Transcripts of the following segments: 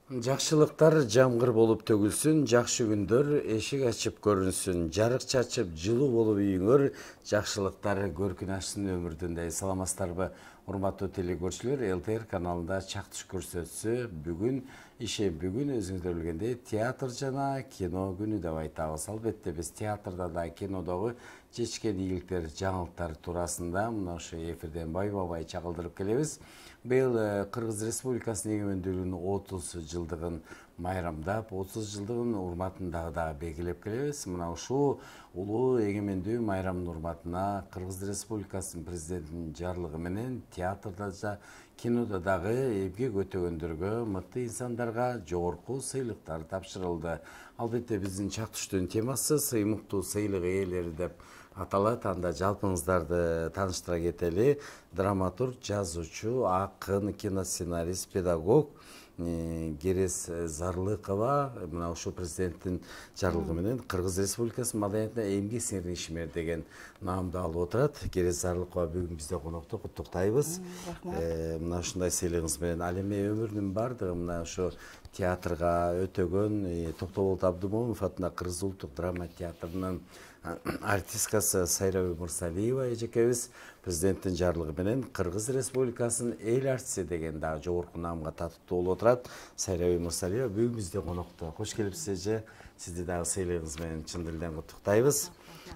Жакшылыктар жамгыр болуп төгүлсүн, жакшы күндөр эшик ачып көрүнсүн, жарык чачып жылуу болуп үйүңөр, жакшылыктар көркүн ачсын өмүрдүн. Саламатсыздарбы, урматтуу телекөрүүчүлөр, ЛТР каналында чактыш көрсөтсү бүгүн бүгүн өзүңүздөр билгендей театр жана кино күнү деп айтабыз. Албетте биз театрда да кинодогу чечкен ийгиликтер, жаңылыктар туурасында мына ошо эфирден байма-бай чагылдырып келебиз. Быйыл Кыргыз Республикасынын эгемендүүлүгүнүн 30 жылдыгын майрамдап, 30 жылдыгын урматын дагы белгилеп келебиз. Мына ушул улуу эгемендүү майрамдын урматына Кыргыз Республикасынын президентинин жарлыгы менен театрда да, кинода дагы эмгек өтөгөндөргө, мыкты инсандарга жогорку сыйлыктар тапшырылды. Албетте биздин чактыштын темасы сыймыктуу сыйлык ээлери деп аталат. Анда жалпыңыздарды тааныштыра кетели. Драматург, жазуучу, акын, киносценарист, педагог Керез Зарлыкова мына ушул президенттин жарлыгы менен Кыргыз Республикасынын маданиятына эмгек сиңирген ишмер деген наамды алып отурат. Керез Зарлыкова бүгүн бизде конокто, куттуктайбыз. Мына ушундай сыйлыгыңыз менен ал эми өмүрүнүн баардыгы мына ошо театрга өтөгөн Токтоболот Абдымомунов атындагы Кыргыз улуттук драма театрынын артисткасы Сайрабий Мырзалиева эжекебиз президенттин жарлыгы менен Кыргыз Республикасынын эл артисти деген дагы жогорку наамга татыктуу болуп отурат. Сайрабий Мырзалиева бүгүн бизде конокто. Кош келипсиз эже. Сизди дагы сыйлыгыңыз менен чын дилден куттуктайбыз.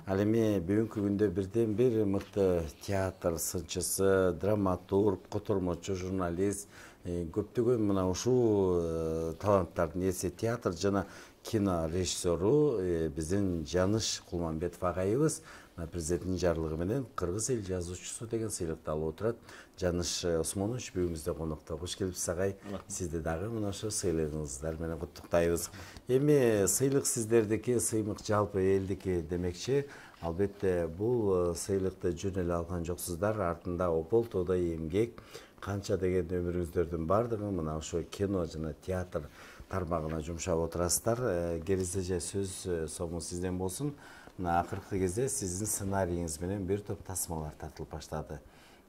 Ал эми бүгүнкү күндө бирден бир мыкты театр сынчысы, драматург, котормочу, журналист, көптөгөн мына ушул таланттардын ээси, театр жана кино режиссеру биздин Жаныш Кулманбетов агайыбыз президенттин жарлыгы менен Кыргыз эл жазуучусу деген сыйлыкты алып отурат. Жаныш Осмонович бүгүн бизде конокто. Кош келипсиз агай. Сизди дагы мына ошо сыйлыгыңыздар менен куттуктайбыз. Эми сыйлык сиздердики, сыймык жалпы элдики демекчи. Албетте бул сыйлыкты жөн эле алган жоксуздар. Артында опол тоодой эмгек, канча деген өмүрүңүздөрдүн баардыгы мына ошо кино жана театр тармагына жумшап отурасыздар. Керез эже, сөз сому сизден болсун. Мына акыркы кезде сиздин сценарийиңиз менен бир топ тасмалар тартылып баштады.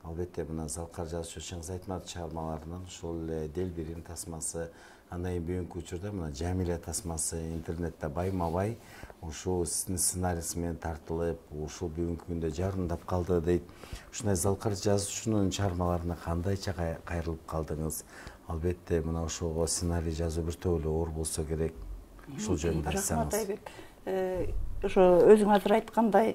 Албетте мына Залкар жазуучу Чыңгыз Айтматов чыгармаларынан ушул Делбирин тасмасы, андан кийин бүгүнкү учурда мына Жамиля тасмасы интернетте байма-бай ушул сиздин сценарийиңиз менен тартылып, ушул бүгүнкү күндө жарымдап калды дейт. Ушундай Залкар жазуучунун чыгармаларына кандайча кайрылып калдыңыз? Албетте мына ошого сценарий жазуу бир топ эле оор болсо керек. Ушул жөнүндө айтсаңыз. Ошо өзүң азыр айткандай,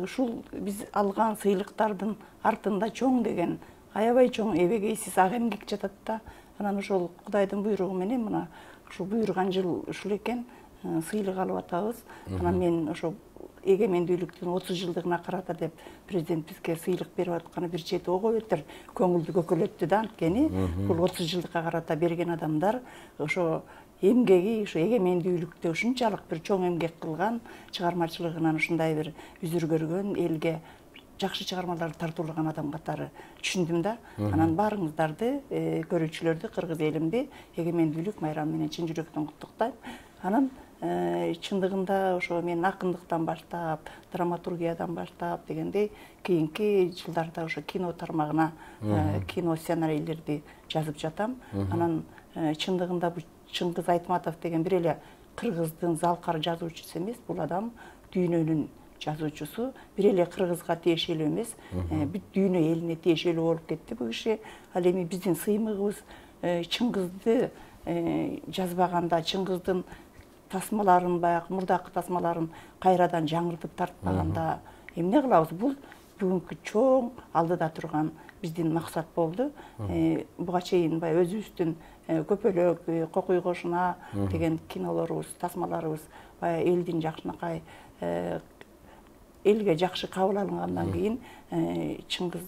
ушул биз алган сыйлыктардын артында чоң деген, аябай чоң эбегейсиз ак эмгек жатат да. Анан ошол Кудайдын буйругу менен мына ушул буйруган жыл ушул экен, сыйлык алып атабыз. Анан мен ошо эгемендүүлүктүн 30 жылдыгына карата деп президент бизге сыйлык берип атканы бир чети ого бетер көңүлдү көкөлөттү да. Анткени бул 30 жылдыкка карата берген адамдар ошо эмгеги, ошо эгемендүүлүктө ушунчалык бир чоң эмгек кылган, чыгармачылыгынан ушундай бир үзүр көргөн, элге жакшы чыгармаларды тартуулаган адам катары түшүндүм да. Анан баарыңыздарды, көрүүчүлөрдү, кыргыз элимди эгемендүүлүк майрамы менен чын жүрөктөн куттуктайм. Анан чындыгында ошо мен акындыктан баштап, драматургиядан баштап дегендей, кийинки жылдарда ошо кино тармагына кино сценарийлерди жазып жатам. Анан чындыгында бул Чыңгыз Айтматов деген бир эле кыргыздын Залкар жазуучусу эмес, бул адам дүйнөнүн жазуучусу, бир эле кыргызга тиешелүү эмес, бүт дүйнө элине тиешелүү болуп кетти бул киши. Ал эми биздин сыймыгыбыз Чыңгызды жазбаганда, Чыңгыздын тасмаларын, баягы мурдакы тасмаларын кайрадан жаңыртып тартпаганда эмне кылабыз? Бул бүгүнкү чоң алдыда турган биздин максат болду. Буга чейин баягы өзүбүздүн Көпөлөк, Кокуй кошуна деген кинолорубуз, тасмаларыбыз баягы элдин жакшынакай, элге жакшы кабыл алынгандан кийин Чыңгыз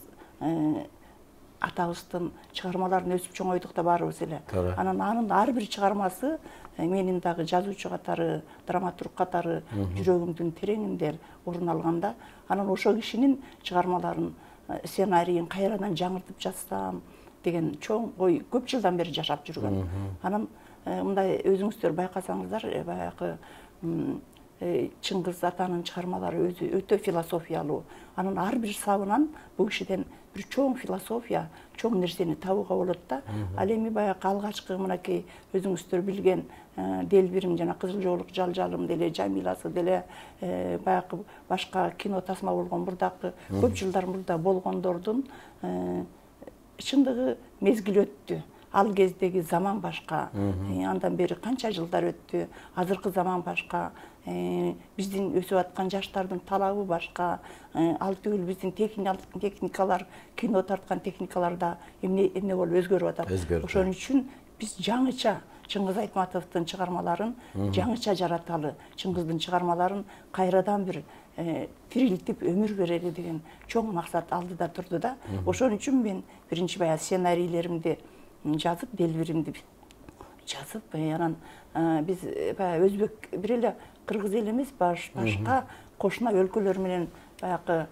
атабыздын чыгармаларын өсүп чоңойдук да баарыбыз эле. Анан анын ар бир чыгармасы менин дагы жазуучу катары, драматург катары жүрөгүмдүн тереңинде орун алганда, анан ошол кишинин чыгармаларын, сценарийин кайрадан жаңыртып жазсам деген чоң ой көп жылдан бери жашап жүргөн. Анан мындай өзүңүздөр байкасаңыздар, баягы Чыңгыз атанын чыгармалары өзү өтө философиялуу. Анын ар бир сабынан бул кишиден бир чоң философия, чоң нерсени табууга болот да. Ал эми баягы алгачкы мынакей өзүңүздөр билген Делбирим жана Кызыл жоолук Жалжалым деле, Жамиласы деле, баягы башка кино тасма болгон мурдакы көп жылдар мурда болгондордун чындыгы мезгил өттү. Ал кездеги заман башка, андан бери канча жылдар өттү, азыркы заман башка, биздин өсүп аткан жаштардын талабы башка, ал түгүл биздин техникалар, кино тарткан техникалар да эмне болуп өзгөрүп атат. Ошон үчүн биз жаңыча Чыңгыз Айтматовдун чыгармаларын жаңыча жараталы, Чыңгыздын чыгармаларын кайрадан бир тирилтип өмүр берели деген чоң максат алдыда турду да. Ошон үчүн мен биринчи баягы сценарийлеримди жазып, Делбиримди жазып, анан биз баягы өзбек бир эле кыргыз эл эмес, башка кошуна өлкөлөр менен баягы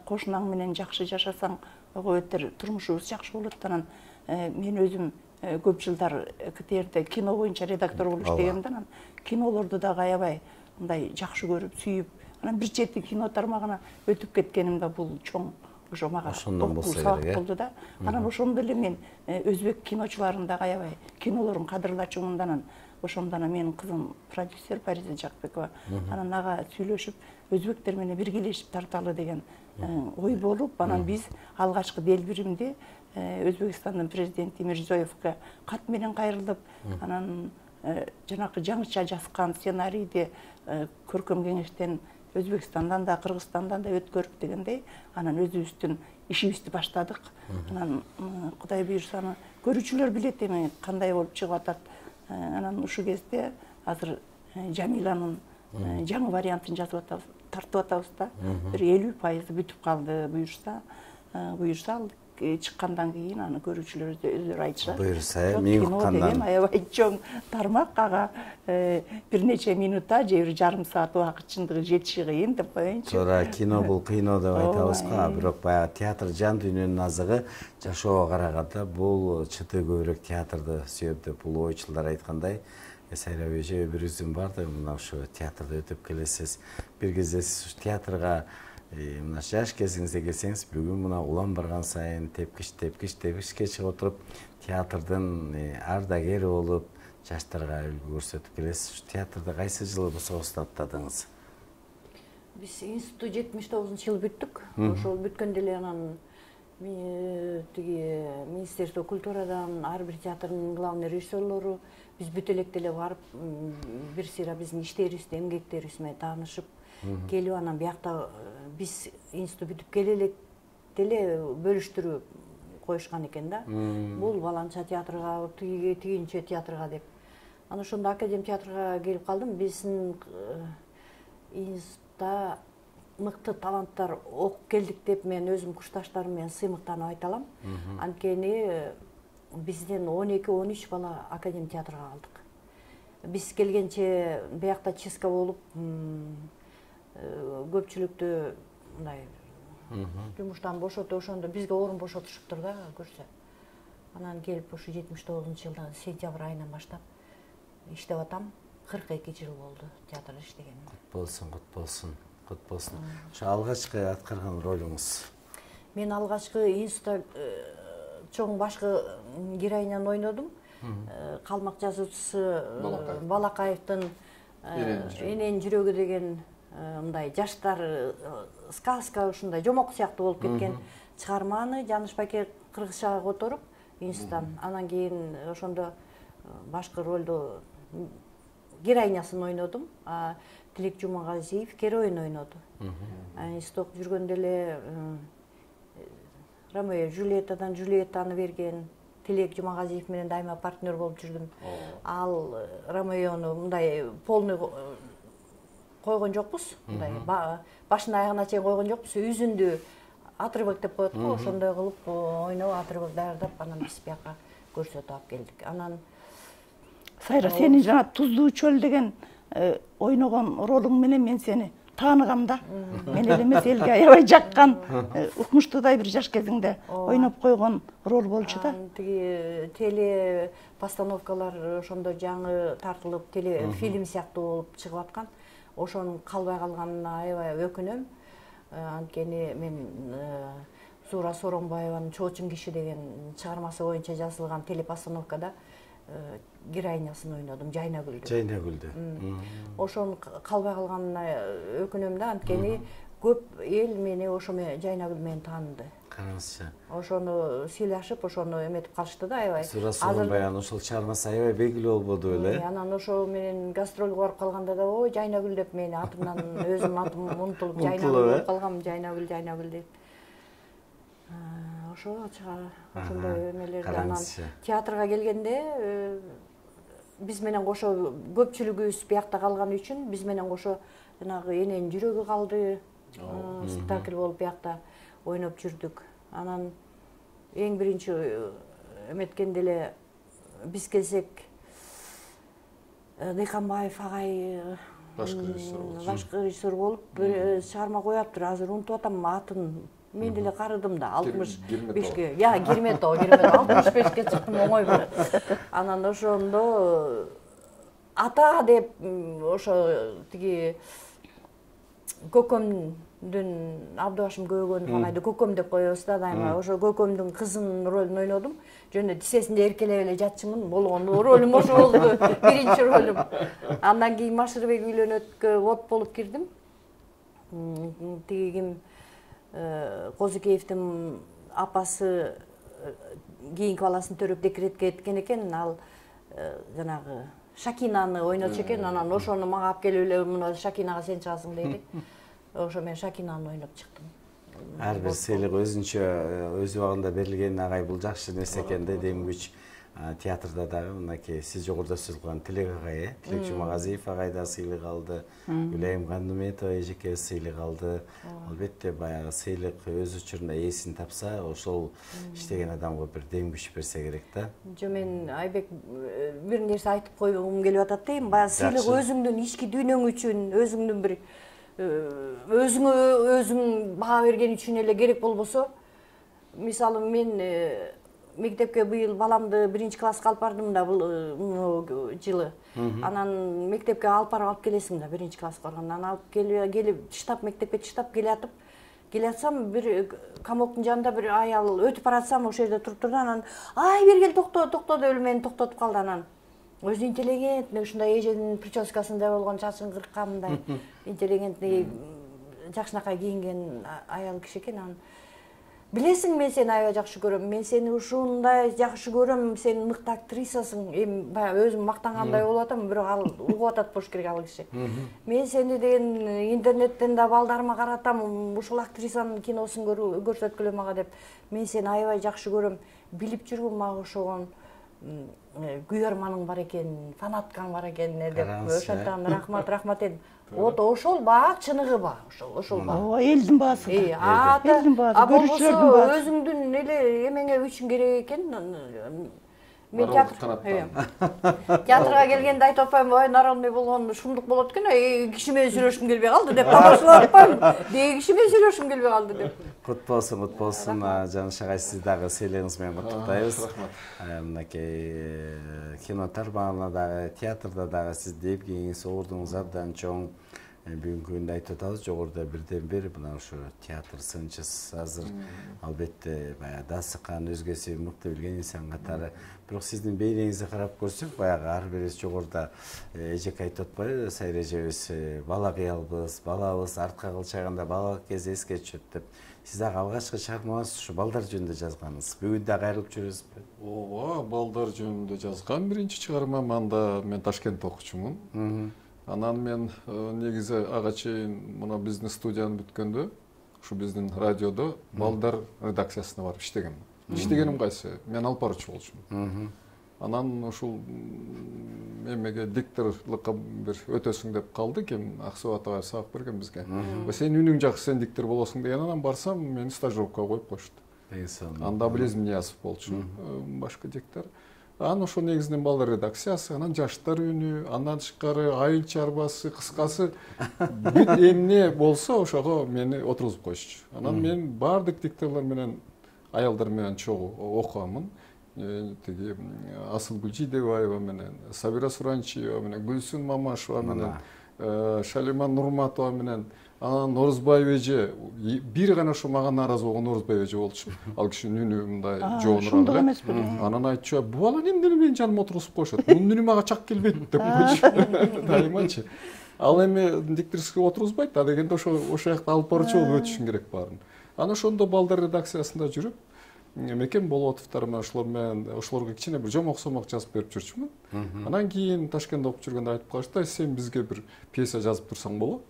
кошунаң менен жакшы жашасаң ого өтөр, турмушубуз жакшы болот. Анан мен өзүм көп жылдар КТРде кино боюнча редактор болуп иштегемде, анан кинолорду да аябай мындай жакшы көрүп, сүйүп, анан бир чети кино тармагына өтүп кеткенимде бул чоң ошо мага сабак болду да. Анан ошондо эле мен өзбек киночуларын да аябай кинолорун кадырлачумун. Анан ошондо менин кызым продюсер Париза Жакбекова, анан ага сүйлөшүп, өзбектер менен биргелешип тарталы деген ой болуп, анан биз алгачкы Делбиримди Өзбекстандын президенти Мирзиёевге кат менен кайрылып, анан жанакы жаңыча жазган сценарийди көркөм кеңештен Өзбекстандан да, Кыргызстандан да өткөрүп дегендей, анан өзүбүздүн ишибизди баштадык. Анан Кудай буйрса, көрүүчүлөр билет эми кандай болуп чыгып атат. Анан ушул кезде азыр Жамиланын жаңы вариантын жазып атабыз, тартып атабыз да. Бир 50% бүтүп калды буйрса. Ал чыккандан кийин аны көрүүчүлөр өздөрү айтышат. Буйрса, мен уккандан аябай чоң тармак, ага бир нече минутта же бир жарым саат убакыт чындыгы жетиши кыйын деп коеюнчу. Туура, кино бул кыйноо деп айтабыз го, бирок баягы театр жан дүйнөнүн азыгы, жашоого караганда бул чыты көбүрөөк театрды сүйөт деп бул ойчулдар айткандай. Сайрап эже бирибиздин баардыгы мына ошо театрда өтүп келесиз. Бир кезде сиз театрга мына жаш кезиңизде келсеңиз, бүгүн мына улам барган сайын тепкичке чыгып отуруп, театрдын ардагери болуп, жаштарга үлгү көрсөтүп келесиз. Театрда кайсы жылы бособузду аттадыңыз? Биз институту 79-жылы бүттүк. Ошол бүткөндө эле анан тиги Министерство культурадан ар бир театрдын главный режиссерлору биз бүт электе эле барып, бир сыйра биздин иштерибизди, эмгектерибиз менен таанышып келип, анан биякта биз институт бүтүп келе электе эле бөлүштүрүп коюшкан экен да. Бул баланча театрга, тигинче театрга деп. Анан ошондо Академ театрга келип калдым. Биздин институтта мыкты таланттар окуп келдик деп мен өзүм курсташтарым менен сыймыктанып айта алам. Анткени бизден 12-13 бала Академ театрга калдык. Биз келгенче биякта чистка болуп, көпчүлүктү мындай жумуштан бошотуп, ошондо бизге орун бошотушуптур да көрсө. Анан келип ушу 79-жылда сентябрь айынан баштап иштеп атам. 42 жыл болду театрда иштегеним. Кут болсун. Ошо алгачкы аткарган ролуңуз? Мен алгачкы институтта чоң башкы героинаны ойнодум. Калмак жазуучусу Балакаевдин Энен жүрөгү деген мындай жаштар сказка, ушундай жомок сыяктуу болуп кеткен чыгарманы Жаныш Байке кыргызчага которуп институттан. Анан кийин ошондо башкы ролду героинясын ойнодум. Тилек Жумагазиев героин ойноду. Институт жүргөндө эле Ромео Жюльеттадан Жюльеттаны берген. Тилек Жумагазиев менен дайыма партнер болуп жүрдүм. Ал Ромеону мындай полный койгон жокпуз. Мындай башына аягына чейин койгон жокпуз. Үзүндү отрывок деп коет го, ошондой кылып ойноп отрывок даярдап, анан биз бияка көрсөтүп алып келдик. Анан Сайра, сени жана Туздуу чөл деген ойногон ролуң менен мен сени тааныгам да. Мен эле эмес, элге аябай жаккан, укмуштуудай бир жаш кезиңде ойноп койгон рол болчу да. Тиги теле постановкалар ошондо жаңы тартылып, теле фильм сыяктуу болуп чыгып аткан. ошонун калбай калганына аябай өкүнөм. Анткени мен Зура Соронбаеванын «Чоочун киши» деген чыгармасы боюнча жазылган телепостановкада героинясын ойнодум, Жайнагүлдү. Жайнагүлдү. Ошонун калбай калганына өкүнөм да, анткени көп эл мени ошо Жайнагүл менен тааныды. Караңызчы. Ошону сыйлашып, ошону эметип калышты да аябай. Зура Соронбаеванын ошол чыгармасы аябай белгилүү болбоду беле? Анан ошо менен гастролго барып калганда да ой Жайнагүл деп мени атымдан өзүмдүн атым унутулуп Жайнагүл болуп калгам, Жайнагүл деп. Ошо ошондой эмелерди. Анан театрга келгенде биз менен кошо көпчүлүгүбүз биякта калган үчүн биз менен кошо жанагы эненин жүрөгү калды. Спектакль болуп биякта ойноп жүрдүк. Анан эң биринчи эметкенде эле биз келсек Дыйканбаев агай башкы режиссер болуп бир чыгарма кояптыр. Азыр унутуп атам атын. Мен деле карыдым да 65ке. Гирметов 65ке чыктым оңой бир. Анан ошондо ата деп ошо тиги көкөмдүн Абдыбашым көөгөн агайды көкөм деп коебуз да дайыма. Ошо көкөмдүн кызынын ролун ойнодум. Жөн тисесинде эркелеп эле жатчымын. Болгон ролум ошо болду. Биринчи ролум. Андан кийин Машырбек үйлөнөткө вот болуп кирдим. Тиги ким Козукеевдин апасы кийинки баласын төрөп декретке кеткен экен. Ал жанагы Шакинаны ойночу экен. Анан ошону мага алып келип эле мына Шакинага сен чыгасың дейди. Ошо мен Шакинаны ойноп чыктым. Ар бир сыйлык өзүнчө өз убагында берилген агай бул жакшы нерсе экен да, дем күч. Театрда дагы мынакей сиз жогоруда сөз кылган Тилек агай, Тилек Жумагазиев агай да сыйлык алды, Гүлайым Кандыметова эжеке сыйлык алды. Албетте баягы сыйлык өз учурунда ээсин тапса, ошол иштеген адамга бир дем күч берсе керек да. Жо мен Айбек бир нерсе айтып койгум келип атат дейм. Баягы сыйлык өзүңдүн ички дүйнөң үчүн, өзүңдүн бир өзүң баа берген үчүн эле керек болбосо, мисалы мен мектепке быйыл баламды 1-класска алып бардым да бул жылы. Анан мектепке алып келесиң да 1-класска барганда. Анан алып келип тыштап мектепке тыштап келатсам бир комоктун жанында бир аял өтүп баратсам ошол жерде туруп турду. Анан ай бергел токто деп эле мени токтотуп калды. Анан өзү интеллигент, ушундай эженин прическасындай болгон, чачын кырккандай интеллигент, жакшынакай кийинген аял киши экен. Анан билесиң, мен сени аябай жакшы көрөм. Мен сени ушундай жакшы көрөм. Сен мыкты актрисасың. Эми баягы өзүм мактангандай болуп атам, бирок ал угуп атат болуш керек ал киши. Мен сени деген интернеттен да балдарыма каратам. Ушул актрисанын киносун көрсөткүлө мага деп. Мен сени аябай жакшы көрөм. Билип жүргүм мага ошогон күйөрманың бар экен, фанаткаң бар экен деп. Ошондон рахмат дедим. Вот ошол баа чыныгы баа, ошол баа. Ооба, элдин баасы. Элдин баасы, көрүүчүлөрдүн баасы. Өзүңдүн эле эмеңе үчүн керек экен. Мен театрга келгенде айтып атпаймынбы, ой народный болгон шумдук болот экен, киши менен сүйлөшкүм келбей калды деп тамашалап атпаймынбы. Деги киши менен сүйлөшкүм келбей калды деп. Кут болсун. Жаныш агай, сиз дагы сыйлыгыңыз менен куттуктайбыз. Мынакей кино тармагында дагы, театрда дагы сизде эмгегиңиз, ордуңуз абдан чоң. Бүгүнкү күндө айтып атабыз, жогоруда бирден бир мына ушу театр сынчысы азыр албетте баягы дасыкан өзгөсү мыкты билген инсан катары. Бирок сиздин бейнеңизди карап көрсөк, баягы ар бирибиз жогоруда эжеке айтып атпайбы, Сайыр эжебиз бала кыялбыз, балабыз артка кылчаганда балалык кези эске түшөт деп. Сиз дагы алгачкы чыгармаңыз ушу балдар жөнүндө жазганыңыз. Бүгүн дагы кайрылып жүрөсүзбү? Ооба, балдар жөнүндө жазган биринчи чыгармам. Анда мен Ташкентте окучумун. Анан мен негизи ага чейин мына биздин студияны бүткөндө, ушу биздин радиодо балдар редакциясына барып иштегем. Иштегеним кайсы? Мен алып баруучу болчумун. Анан ушул эмеге дикторлукка бир өтөсүң деп калды, ким Аксубат агай сабак берген бизге. Сен үнүң жакшы, сен диктор болосуң деген. Анан барсам, мени стажировкага коюп коюшту. Анда Близм Ниязов болчу, башкы диктор. Анан ошо негизинен балдар редакциясы, анан жаштар үнү, андан тышкары айыл чарбасы, кыскасы бүт эмне болсо ошого мени отургузуп коюшчу. Анан мен баардык дикторлор менен, аялдар менен чогуу окугамын. Асылгүл Жидебаева менен, Сабира Суранчиева менен, Гүлсүн Мамашева менен, Шалима Нурматова менен анан Норузбаев эже бир гана ошо мага нааразы болгон Норузбаев эже болчу. Ал кишинин үнү мындай жоонураак. Ошондой эмес беле. Анан айтчу, бу бала эмне менин жаныма отургузуп коюшат? Мунун үнү мага чак келбейт деп койчу. Дайыманчы. Ал эми дикторскийге отургузбайт да дегенде ошо жакта алып баруучу болуп өтүшүң керек баарын. Анан ошондо балдар редакциясында жүрүп, Мекен Болотовдор менен ошолорго кичине бир жомок-сомок жазып берип жүрчүмүн. Анан кийин Ташкентте окуп жүргөндө айтып калышты, сен бизге бир пьеса жазып турсаң болот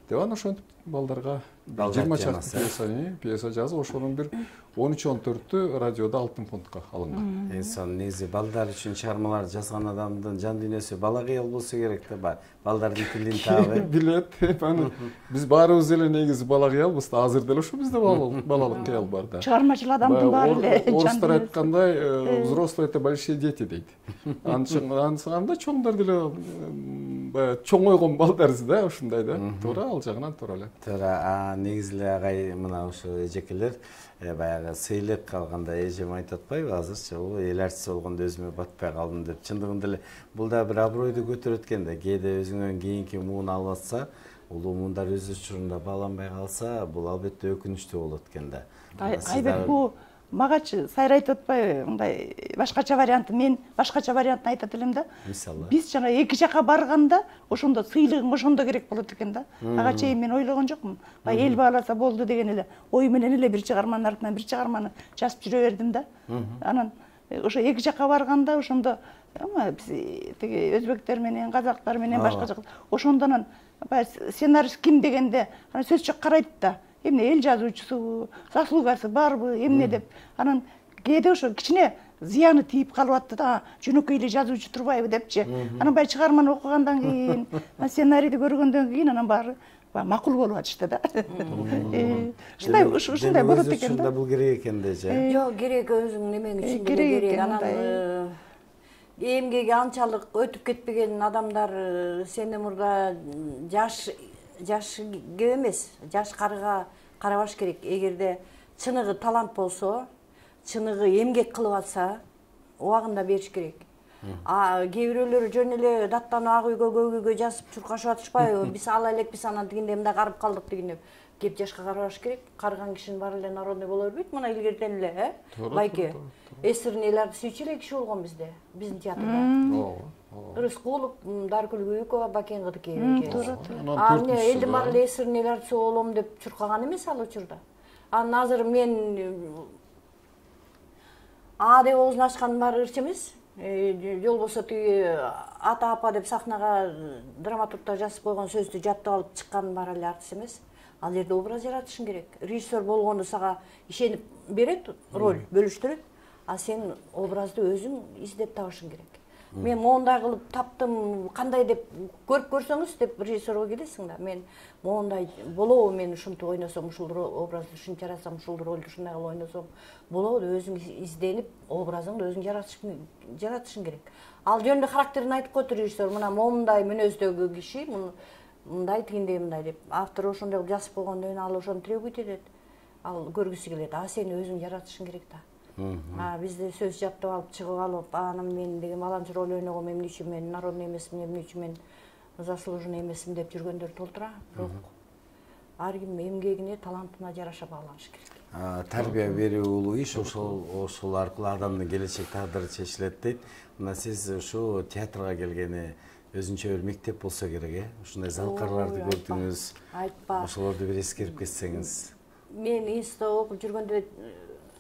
деп. Анан ошентип балдарга 20 чакты пьеса жазып, ошонун бир 13-14-тү радиода Алтын фондко алынган. Инсан негизи балдар үчүн чыгармалар жазган адамдын жан дүйнөсү бала кыял болсо керек да. Балдардын тилин таабы. Билет. Биз баарыбыз эле негизи бала кыялбыз да. Азыр деле ошо бизде балалык кыял бар да. Чыгармачыл адамдын баары эле орустар айткандай, взрослые это большие дети дейт. Анда чоңдор деле баягы чоң ойгон балдарбыз да, ушундай да. Туура, ал жагынан туура эле. Туура, негизи эле агай мына ошо эжекелер баягы сыйлык алганда эжем айтып атпайбы азырчы, эл артиси болгондо өзүмө батпай калдым деп. Чындыгында эле бул да бир абройду көтөрөт экен да. Кээде өзүңөн кийинки муун алып атса, улуу муундар өз учурунда бааланбай калса, бул албетте өкүнүчтүү болот экен да. Айбек, бул магачы сайыр айтып атпайбы, мындай башкача варианты, мен башкача вариантын айтат элем да. Мисалы. Биз жана эки жака барганда ошондо сыйлыгың ошондо керек болот экен да. Ага чейин мен ойлогон жокмун. Эл бааласа болду деген эле ой менен эле бир чыгарманын артынан бир чыгарманы жазып жүрө бердим да. Анан ошо эки жака барганда ошондо биз тиги өзбектер менен, казактар менен башка жак ошондо анан сценарист ким дегенде анан сөз жок карайт да. Эмне эл жазуучусу, заслугасы барбы, эмне деп. Анан кээде ошо кичине зыяны тийип калып атты да, жөнөкөй эле жазуучу турбайбы депчи. Анан баягы чыгарманы окугандан кийин, сценарийди көргөндөн кийин анан баары макул болуп атышты да. Ушундай болот экен да. Бул керек экен да же. Жок, керек өзүң немең үчүн керек. Анан эмгеги анчалык өтүп кетпеген адамдар сенден мурда жаш көп эмес, жаш карыга карабаш керек. Эгерде чыныгы талант болсо, чыныгы эмгек кылып атса, убагында бериш керек. Кээ бирөөлөр жөн эле даттанып ак үйгө көк үйгө жазып чуркашып атышпайбы? Биз ала элекпиз, анан тигинде мындай карып калдык дегенде кеп жашка карабаш керек. Карыган кишинин баары эле народный боло бербейт. Мына илгертен эле, Байке. Эсирнелерди сүйчү эле киши болгон бизде, биздин театрда. Рыскулов, Даркүл Гүйүкова, Бакен Кыдыкеева. Туура. Эмне элдин баары эле эсирнелерди соолом деп чуркаган эмес ал учурда. Анан азыр мен деп оозун ачкандын баары ырчы эмес. Жол болсо тиги ата апа деп сахнага драматургда жазып койгон сөздү жаттап алып чыккандын баары эле артист эмес. Ал жерде образ жаратышың керек. Режиссер болгондо сага ишенип берет, роль бөлүштүрөт, а сен образды өзүң издеп табышың керек. Мен моундай кылып таптым, кандай деп көрүп көрсөңүз деп режиссерго келесиң да. Мен моундай болобу, мен ушинтип ойносом, ушул образды ушинтип жаратсам, ушул ролду ушундай кылып ойносом болобу деп өзүң изденип, образыңды өзүң жаратышың керек. Ал жөнүндө характерин айтып койт режиссер, мына моундай мүнөздөгү киши, мындай тигиндей мындай деп. Автор ошондой кылып жазып койгондон кийин ал ошону требует этет. Ал көргүсү келет. А сен өзүң жаратышың керек да. Бизде сөз жаттап алып чыгып алып, анан мен деген баланчы роль ойногом, эмне үчүн мен народный эмесмин, эмне үчүн мен заслуженный эмесмин деп жүргөндөр толтура. Бирок ар ким эмгегине, талантына жараша бааланыш керек. Тарбия берүү улуу иш, ошол аркылуу адамдын келечек тагдыры чечилет дейт. Мына сиз ушу театрга келгени өзүнчө бир мектеп болсо керек, ушундай залкарларды көрдүңүз. Айтпа. Ошолорду бир эскерип кетсеңиз. Мен институтта окуп жүргөндө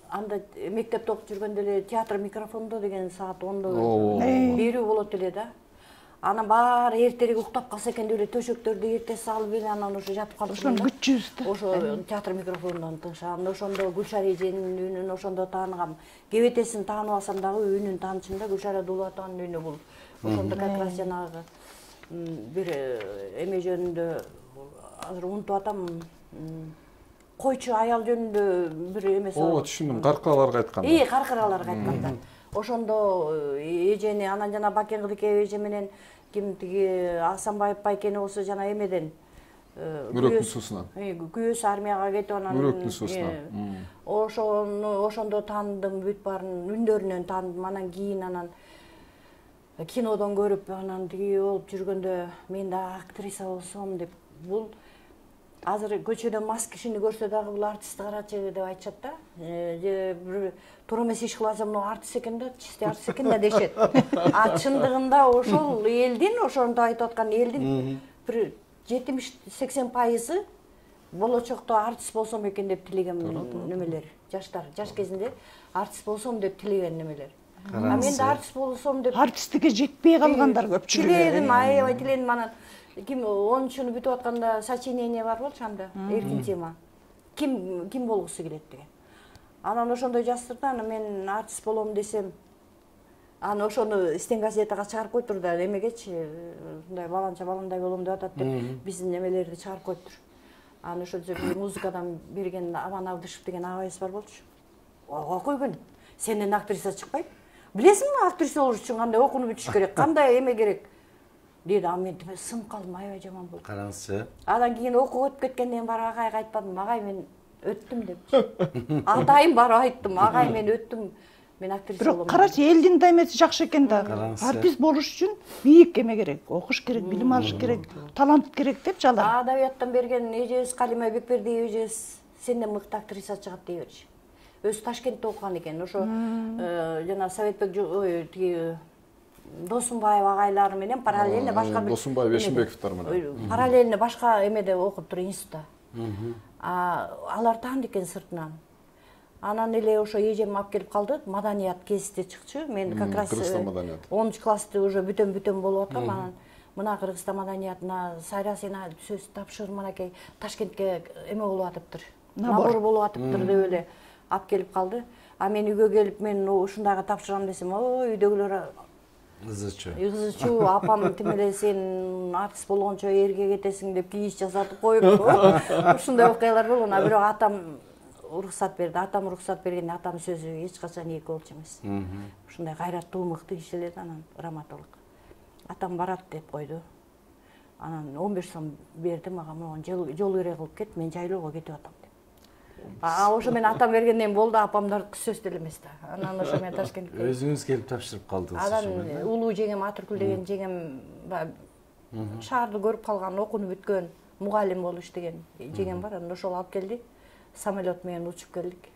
анда мектепте окуп жүргөндө эле театр микрофондо деген саат 10-до берүү болот эле да. Анан баары эртерээк уктап калса экен деп эле төшөктөрдү эрте салып эле анан ошо жатып калдык. Ошону күтчүбүз да. Ошо театр микрофондон тыңшагам. Ошондо Гүлшара эженин үнүн ошондо тааныгам. Кебетесин таанып алсам дагы үнүн таанычым да. Гүлшара Дулатованын үнү бул. Ошондо как раз жанагы бир эме жөнүндө азыр унутуп атам. Койчу аял жөнүндө бир эмеси бар. Түшүндүм, каркыраларга айтканда. Каркыраларга айтканда. Ошондо эжени анан жана Бакен Кыдыкеева эже менен ким тиги Асанбаев Байкени болсо жана эмеден Күрөктүн суусунан. Күйөөсү армияга кетип анан Күрөктүн суусунан. Ошондо тааныдым, бүт баарын үндөрүнөн тааныдым. Анан кийин кинодон көрүп анан тиги болуп жүргөндө мен да актриса болсом деп, бул азыр көчөдөн мас кишини көрсө дагы бул артистти карачы деп айтышат да. Же бир туура эмес иш кылып атсам, мына артист экен да, чисти артист экен да дешет. А чындыгында ошол элдин, ошондо айтып аткан элдин бир 70-80% болочокто артист болсом экен деп тилеген немелер. Жаштар, жаш кезинде артист болсом деп тилеген немелер. А мен да артист болсом деп артисттикке жетпей калгандар көпчүлүгү. Тиледим, аябай тиледим. Анан ким 10-чуну бүтүп атканда сочинение бар болчу анда, эркин тема. Ким болгусу келет деген. Анан ошондой жаздыр да, анан мен артист болом десем, аны ошону истен газетага чыгарып койтур да, эмегечи, мындай баланча баландай болом деп атат деп, биздин немелерди чыгарып койтур. Аны ошо музыкадан берген Аман Абдышев деген агайыбыз бар болчу. Ого койгон, сенден актриса чыкпайт. Билесиңби, актриса болуш үчүн кандай окууну бүтүш керек, кандай эме керек деди. А мен сынып калдым, аябай жаман болду. Караңызчы. Андан кийин окууга өтүп кеткенден кийин барып агайга айтпадым, агай мен өттүм деп. Атайын барып айттым, агай мен өттүм. Мен актриса болом. Бирок карачы, элдин да эмеси жакшы экен да. Артист болуш үчүн бийик эме керек, окуш керек, билим алыш керек, талант керек деп жалар. Адабияттан берген эжебиз Калима Бекбердиева эжебиз сенден мыкты актриса чыгат дей берчү. Өзү Ташкентте окуган экен. Ошо жана Советбек тиги Досунбаев агайлар менен параллельно башка бир Досунбаев Эшимбековдор менен параллельно башка эмеде окуп тур, институтта. Алар тааныды экен сыртынан. Анан эле ошо эжем алып келип калды, маданият гезитте чыкчу. Мен как раз 10 классты уже бүтөм болуп аткам. Анан мына Кыргызстан маданиятына Сайра сен сөз тапшыр, манакей Ташкентке эме болуп атыптыр. Набор болуп атыптыр деп эле алып келип калды. А мен үйгө келип мен ушундайга тапшырам десем, ой, үйдөгүлөр Ызычу, апам тимеле сен артист болгончо эрге кетесиң деп кийиш жасатып коюп. Ушундай окуялар болгон. А бирок атам уруксат берди. Атам уруксат бергенде атам сөзү эч качан эки болчу эмес. Ушундай кайраттуу, мыкты киши эле анан драматолог. Атам барат деп койду. Анан 15 сом берди мага, мына жол керек кылып кет, мен жайлоого кетип атам деп. Ошо мен атам бергенден болду, апамдар сөз деле эмес да. Анан ошо мен Ташкентке Өзүңүз келип тапшырып калдыңыз. Анан улуу жеңем Атыркүл деген жеңем шаарды көрүп калган, окууну бүткөн, мугалим болуш деген жеңем бар. Анан ошол алып келди. Самолет менен учуп келдик.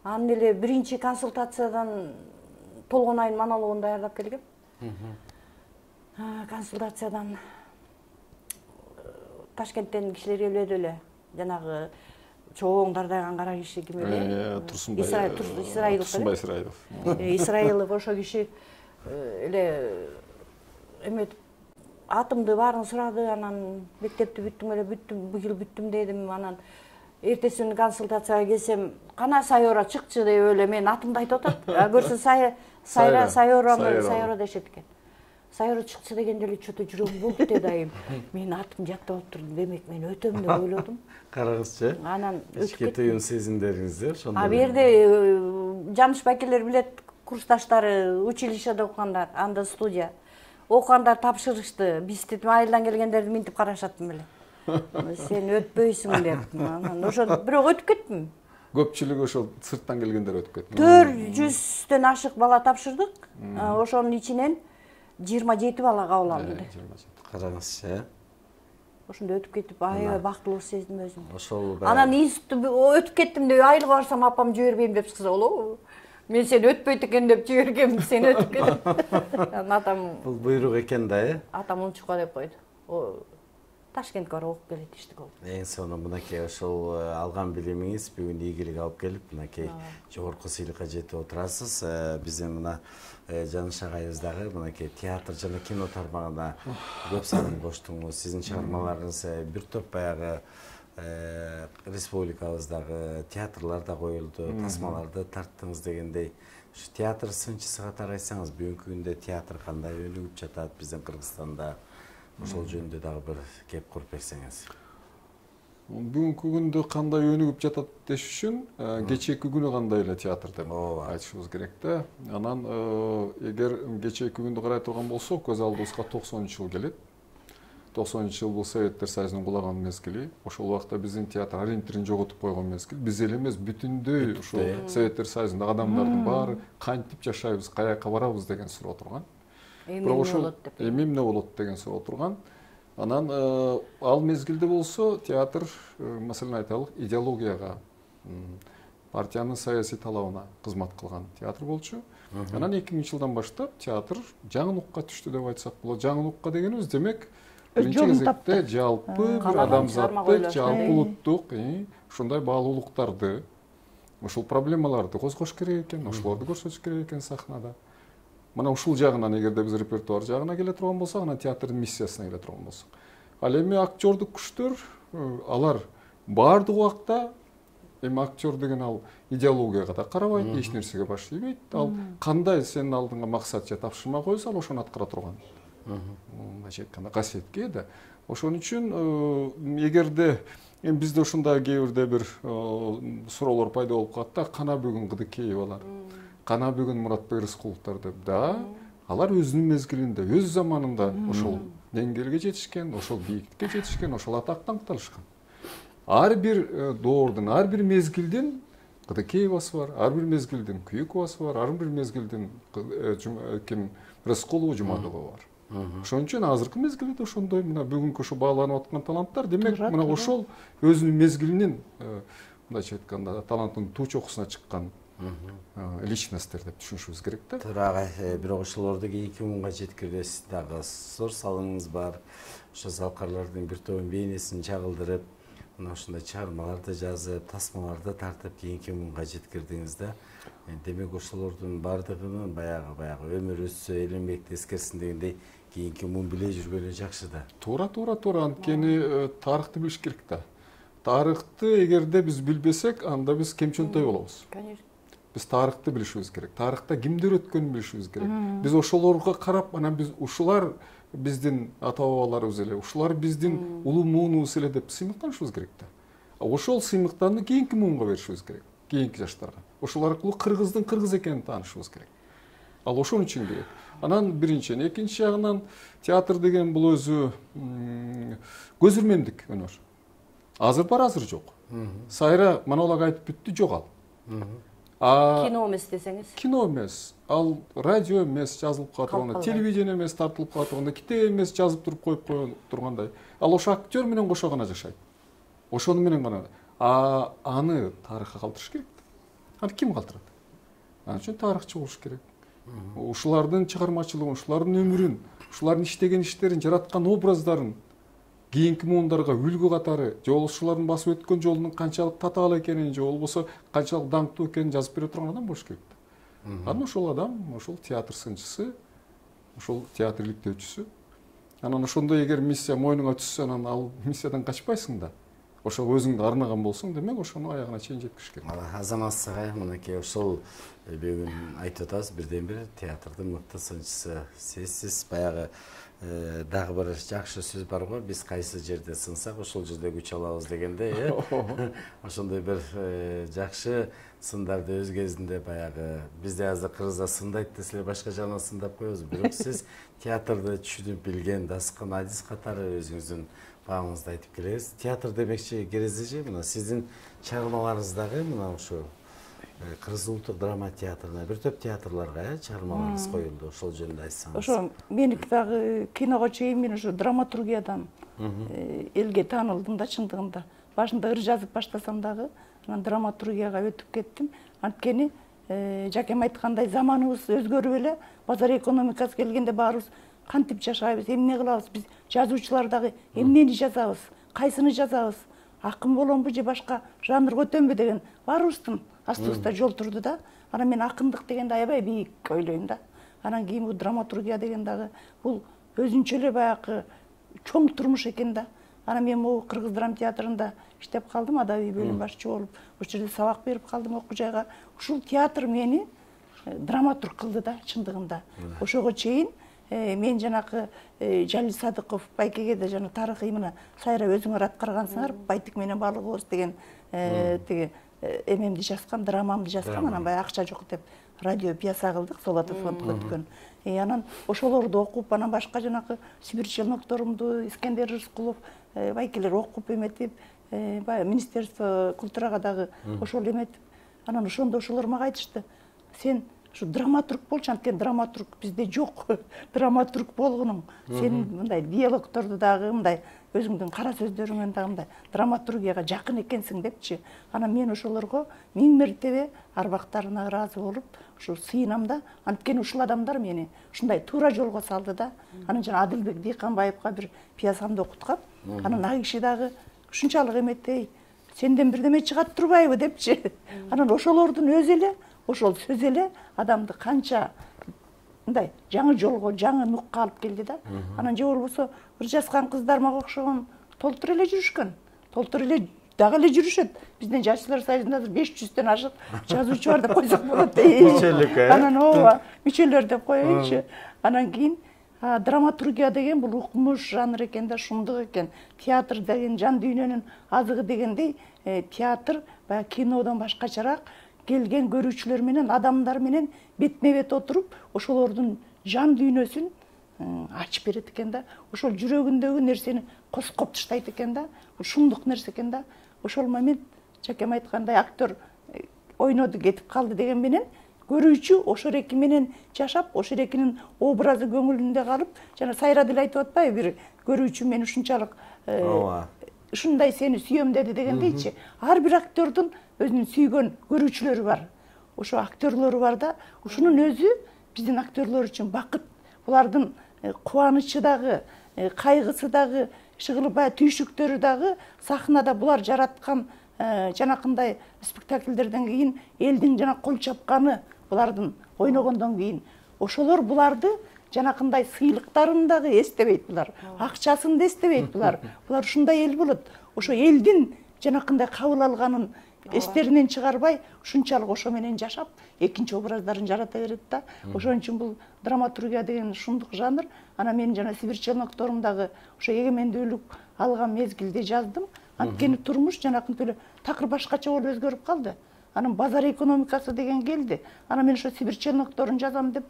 Анан эле биринчи консультациядан толгон айын монологун даярдап келгем. Консультациядан Ташкенттен кишилер келбеди эле. Жанагы чоң дардайган кара киши ким эле? Исраилов ошо киши эле эметип атымды баарын сурады. Анан мектепти бүттүм эле, быйыл бүттүм дедим. Анан эртеси күнү консультацияга келсем, кана Сайора чыкчы деп эле мен атымды айтып атат. Көрсө Сайора дешет экен. Сайора чыкчы дегенде эле чөтө жүрөгүм болду деди айым. Мен атым жаттап отурдум, демек мен өтөм деп ойлодум. Караңызчы. Анан ички тыйын сезимдериңизди ошондо. А берде Жанышбай акелер билет, курсташтары училищеде окугандар, анда студия. Окугандар тапшырышты. Биз тетип айылдан келгендерди минтип карашаттым эле. Сен өтпөйсүң деп. Анан ошо бирок өтүп кеттим. көпчүлүгү ошол сырттан келгендер өтүп кетти. 400дөн ашык бала тапшырдык. Ошонун ичинен 27 бала кабыл алынды. Караңызчы. Ошондо өтүп кетип, аябай бактылуу сездим өзүм. Ошол Анан институтта өтүп кеттим деп айылга барсам апам жибербейм деп чыкса болобу? Мен сен өтпөйт экен деп жибергем, сен өтүп кет. Анан атам бул буйрук экен да, Атам унчукка деп койду. Ташкентке барып окуп келет, иштик болуп. Эң сонун мынакей ошол алган билимиңиз бүгүн ийгилик алып келип, мынакей жогорку сыйлыкка жетип отурасыз. Биздин мына Жаныш агайыбыз дагы мынакей театр жана кино тармагына көп сан коштуңуз. Сиздин чыгармаларыңыз бир топ баягы республикабыздагы театрларда коюлду, тасмаларды тарттыңыз дегендей. Ушу театр сынчысыга тарайсаңыз, бүгүнкү күндө театр кандай өнүгүп жатат биздин Кыргызстанда? Ошол жөнүндө дагы бир кеп куруп берсеңиз. Бүгүнкү күндө кандай өнүгүп жатат деш үчүн кечээки күнү кандай эле театр деп айтышыбыз керек да. Анан эгер кечээки күндү карай турган болсок, көз алдыбызга 90-жыл келет. 90-жыл бул Советтер Союзунун кулаган мезгили. Ошол убакта биздин театр ориентирин жоготуп койгон мезгил. Биз эле эмес, бүтүндөй ушул Советтер Союзундагы адамдардын баары кантип жашайбыз, каяка барабыз деген суроо турган. эми эмне болот деген суроо турган. Анан ал мезгилде болсо театр, маселен айталык, идеологияга, партиянын саясий талабына кызмат кылган театр болчу. Анан 2000-жылдан баштап театр жаңы нукка түштү деп айтсак болот. Жаңы нукка дегенибиз демек биринчи кезекте жалпы бир адамзаттык, жалпы улуттук ушундай баалуулуктарды, ушул проблемаларды козгош керек экен, ошолорду көрсөтүш керек экен сахнада. Мына ушул жагынан эгерде биз репертуар жагына келе турган болсок, анан театрдын миссиясына келе турган болсок. Ал эми актёрдук күчтөр, алар баардык убакта эми актер деген ал идеологияга да карабайт, эч нерсеге баш ийбейт. Ал кандай сенин алдыңа максат же тапшырма койсо, ал ошону аткара турган. Мындайча айтканда касиетке да. Ошон үчүн эгерде эми бизде ушундай кээ бирде бир суроолор пайда болуп калат да, кана бүгүн Кыдыкеевалар, кана бүгүн Муратбек Рыскуловдор деп. Да, алар өзүнүн мезгилинде, өз заманында ошол деңгээлге жетишкен, ошол бийиктикке жетишкен, ошол атактан талышкан. Ар бир доордун, ар бир мезгилдин Кыдыкеевасы бар, ар бир мезгилдин Күйүковасы бар, ар бир мезгилдин ким Рыскулов, Жумадылова бар. Ошон үчүн азыркы мезгилде ошондой мына бүгүнкү ошо бааланып аткан таланттар, демек мына ошол өзүнүн мезгилинин мындайча айтканда талантынын туу чокусуна чыккан личносттер деп түшүнүшүбүз керек да. Туура агай, бирок ошолорду кийинки муунга жеткирде сиз дагы зор салымыңыз бар. Ошо залкарлардын бир тобун бейнесин чагылдырып, мына ушундай чыгармаларды жазып, тасмаларды тартып кийинки муунга жеткирдиңиз да. Демек ошолордун баардыгынын баягы өмүр өссө, эл эмгекти эскерсин дегендей кийинки муун биле жүргөнү жакшы да. Туура. Анткени тарыхты билиш керек да. Тарыхты эгерде биз билбесек, анда биз кемчөнтөй болобуз. Конечно. Биз тарыхты билишибиз керек. Тарыхта кимдер өткөнүн билишибиз керек. Биз ошолорго карап, анан биз ушулар биздин ата бабаларыбыз эле, ушулар биздин улуу муунубуз эле деп сыймыктанышыбыз керек да. Ошол сыймыктанды кийинки муунга беришибиз керек. Кийинки жаштарга. Ошол аркылуу кыргыздын кыргыз экенин таанышыбыз керек. Ал ошон үчүн керек. Анан биринчиден, экинчи жагынан театр деген бул өзү көзүрмендик өнөр. Азыр бар, азыр жок. Сайра монолог айтып бүттү, жок ал. Кино эмес десеңиз? Кино эмес, ал радио эмес, жазылып калып тургандай, телевидение эмес, тартылып калып тургандай, китеп эмес, жазып туруп коюп тургандай. Ал ошо актер менен кошо гана жашайт. Ошону менен гана. Аны тарыхка калтырыш керек. Аны ким калтырат? Ал үчүн тарыхчы болуш керек. Ушулардын чыгармачылыгын, ушулардын өмүрүн, ушулардын иштеген иштерин, жараткан образдарын кийинки муундарга үлгү катары, же болбосо ушулардын басып өткөн жолунун канчалык татаал экенин, же болбосо канчалык даңктуу экенин жазып бере турган адам болуш керек. Анан ошол адам, ошол театр сынчысы, ошол театр иликтөөчүсү. Анан ошондой эгер миссия мойнуңа түшсө, анан ал миссиядан качпайсың да. Ошо өзүңдү арнаган болсоң, демек ошону аягына чейин жеткириш керек. Азамат Сагай, мынакей ошол бүгүн айтып атабыз, бирден бир театрдын мыкты сынчысы сизсиз. Баягы дагы бир жакшы сөз бар го, биз кайсы жерде сынсак, ошол жерде күч алабыз дегенде, ошондой бир жакшы сындарды өз кезинде баягы бизде азыр кыргызда сындайт деселер башка жагынан сындап коебуз. Бирок сиз театрды түшүнүп билген, дасыкан адис катары өзүңүздүн багыңызды айтып келесиз. Театр демекчи керезежи, мына сиздин чыгармаларыңыздагы мына ошо Кыргыз улуттук драма театрына, бир топ театрларга чыгармаларыңыз коюлду. Ошол жөнүндө айтсаңыз. Ошо меники дагы киного чейин мен ошо драматургиядан элге таанылдым да чындыгында. Башында ыр жазып баштасам дагы, анан драматургияга өтүп кеттим. Анткени жакем айткандай заманыбыз өзгөрүп эле, базар экономикасы келгенде баарыбыз кантип жашайбыз, эмне кылабыз? Биз жазуучулар дагы эмнени жазабыз, кайсыны жазабыз, акын боломбу же башка жанрга өтөмбү деген баарыбыздын астыбызда жол турду да. Анан мен акындык дегенде аябай бийик ойлойм да. Анан кийин бул драматургия деген дагы бул өзүнчө эле баягы чоң турмуш экен да. Анан мен могу Кыргыз драма театрында иштеп калдым, адабий бөлүм башчы болуп, ошол жерде сабак берип калдым окуу жайга. Ушул театр мени драматург кылды да чындыгында. Ошого чейин мен жанакы Жалил Садыков Байкеге да жана тарыхый мына Сайра өзүңөр аткаргансыңар, Байтик менен балык ооз деген тиги эмемди жазгам, драмамды жазгам, анан баягы акча жок деп радио пьеса кылдык, Солотов фондго өткөн. Анан ошолорду окуп, анан башка жанакы Сибир челнокторумду Искендер Рыскулов байкелер окуп эметип, баягы Министерство культурага дагы ошол эметип, анан ошондо ошолор мага айтышты: сен ушу драматург болчу, анткени драматург бизде жок. Драматург болгонуң сен мындай диалогторду дагы мындай өзүңдүн кара сөздөрүңөн дагы мындай драматургияга жакын экенсиң депчи. Анан мен ошолорго миң мертебе арбактарына ыраазы болуп ушу сыйынам да, анткени ушул адамдар мени ушундай туура жолго салды да. Анан жана Адилбек Дыйканбаевга бир пьесамды окуткам. Анан ал киши дагы ушунчалык эметей, сенден бирдеме чыгат турбайбы депчи. Анан ошолордун өзү эле, ошол сөз эле адамды канча мындай жаңы жолго, жаңы нукка алып келди да. Анан же болбосо бир жаскан кыздар мага окшогон толтур эле жүрүшкөн. Толтур эле дагы эле жүрүшөт. Биздин жашчылар союзунда 500дөн ашык жазуучу бар деп койсок болот. Анан ооба, мүчөлөр деп коеюнчу. Анан кийин драматургия деген бул укмуш жанр экен да, шумдук экен. Театр деген жан дүйнөнүн азыгы дегендей, театр баягы кинодон башкачараак келген көрүүчүлөр менен, адамдар менен бетме бет отуруп, ошолордун жан дүйнөсүн ачып берет экен да. Ошол жүрөгүндөгү нерсени коскоп таштайт экен да. Бул шумдук нерсе экен да. Ошол момент Жакем айткандай актер ойноду кетип калды деген менен көрүүчү ошол эки менен жашап, ошол экинин образы көңүлүндө калып, жана Сайра деле айтып атпайбы, бир көрүүчү мен ушунчалык ушундай сени сүйөм деди дегендейчи. Ар бир актердун өзүнүн сүйгөн көрүүчүлөрү бар. Ошо актерлору бар да, ушунун өзү биздин актерлор үчүн бакыт. Булардын кубанычы дагы, кайгысы дагы, шыгылып түйшүктөрү дагы сахнада булар жараткан жанакындай спектакльдерден кийин элдин жана кол чапканы, булардын ойногондон кийин ошолор буларды жанакындай сыйлыктарын дагы эстебейт булар. Акчасын да эстебейт булар. Булар ушундай эл болот. Ошо элдин жанакындай кабыл алганын эстеринен чыгарбай, ушунчалык ошо менен жашап, экинчи образдарын жарата берет да. Ошон үчүн бул драматургия деген шумдук жанр. Анан мен жана Сибир челнокторум дагы ошо эгемендүүлүк алган мезгилде жаздым. Анткени турмуш жанакынтип эле такыр башкача болуп өзгөрүп калды. Анан базар экономикасы деген келди. Анан мен ошо Сибир челнокторун жазам деп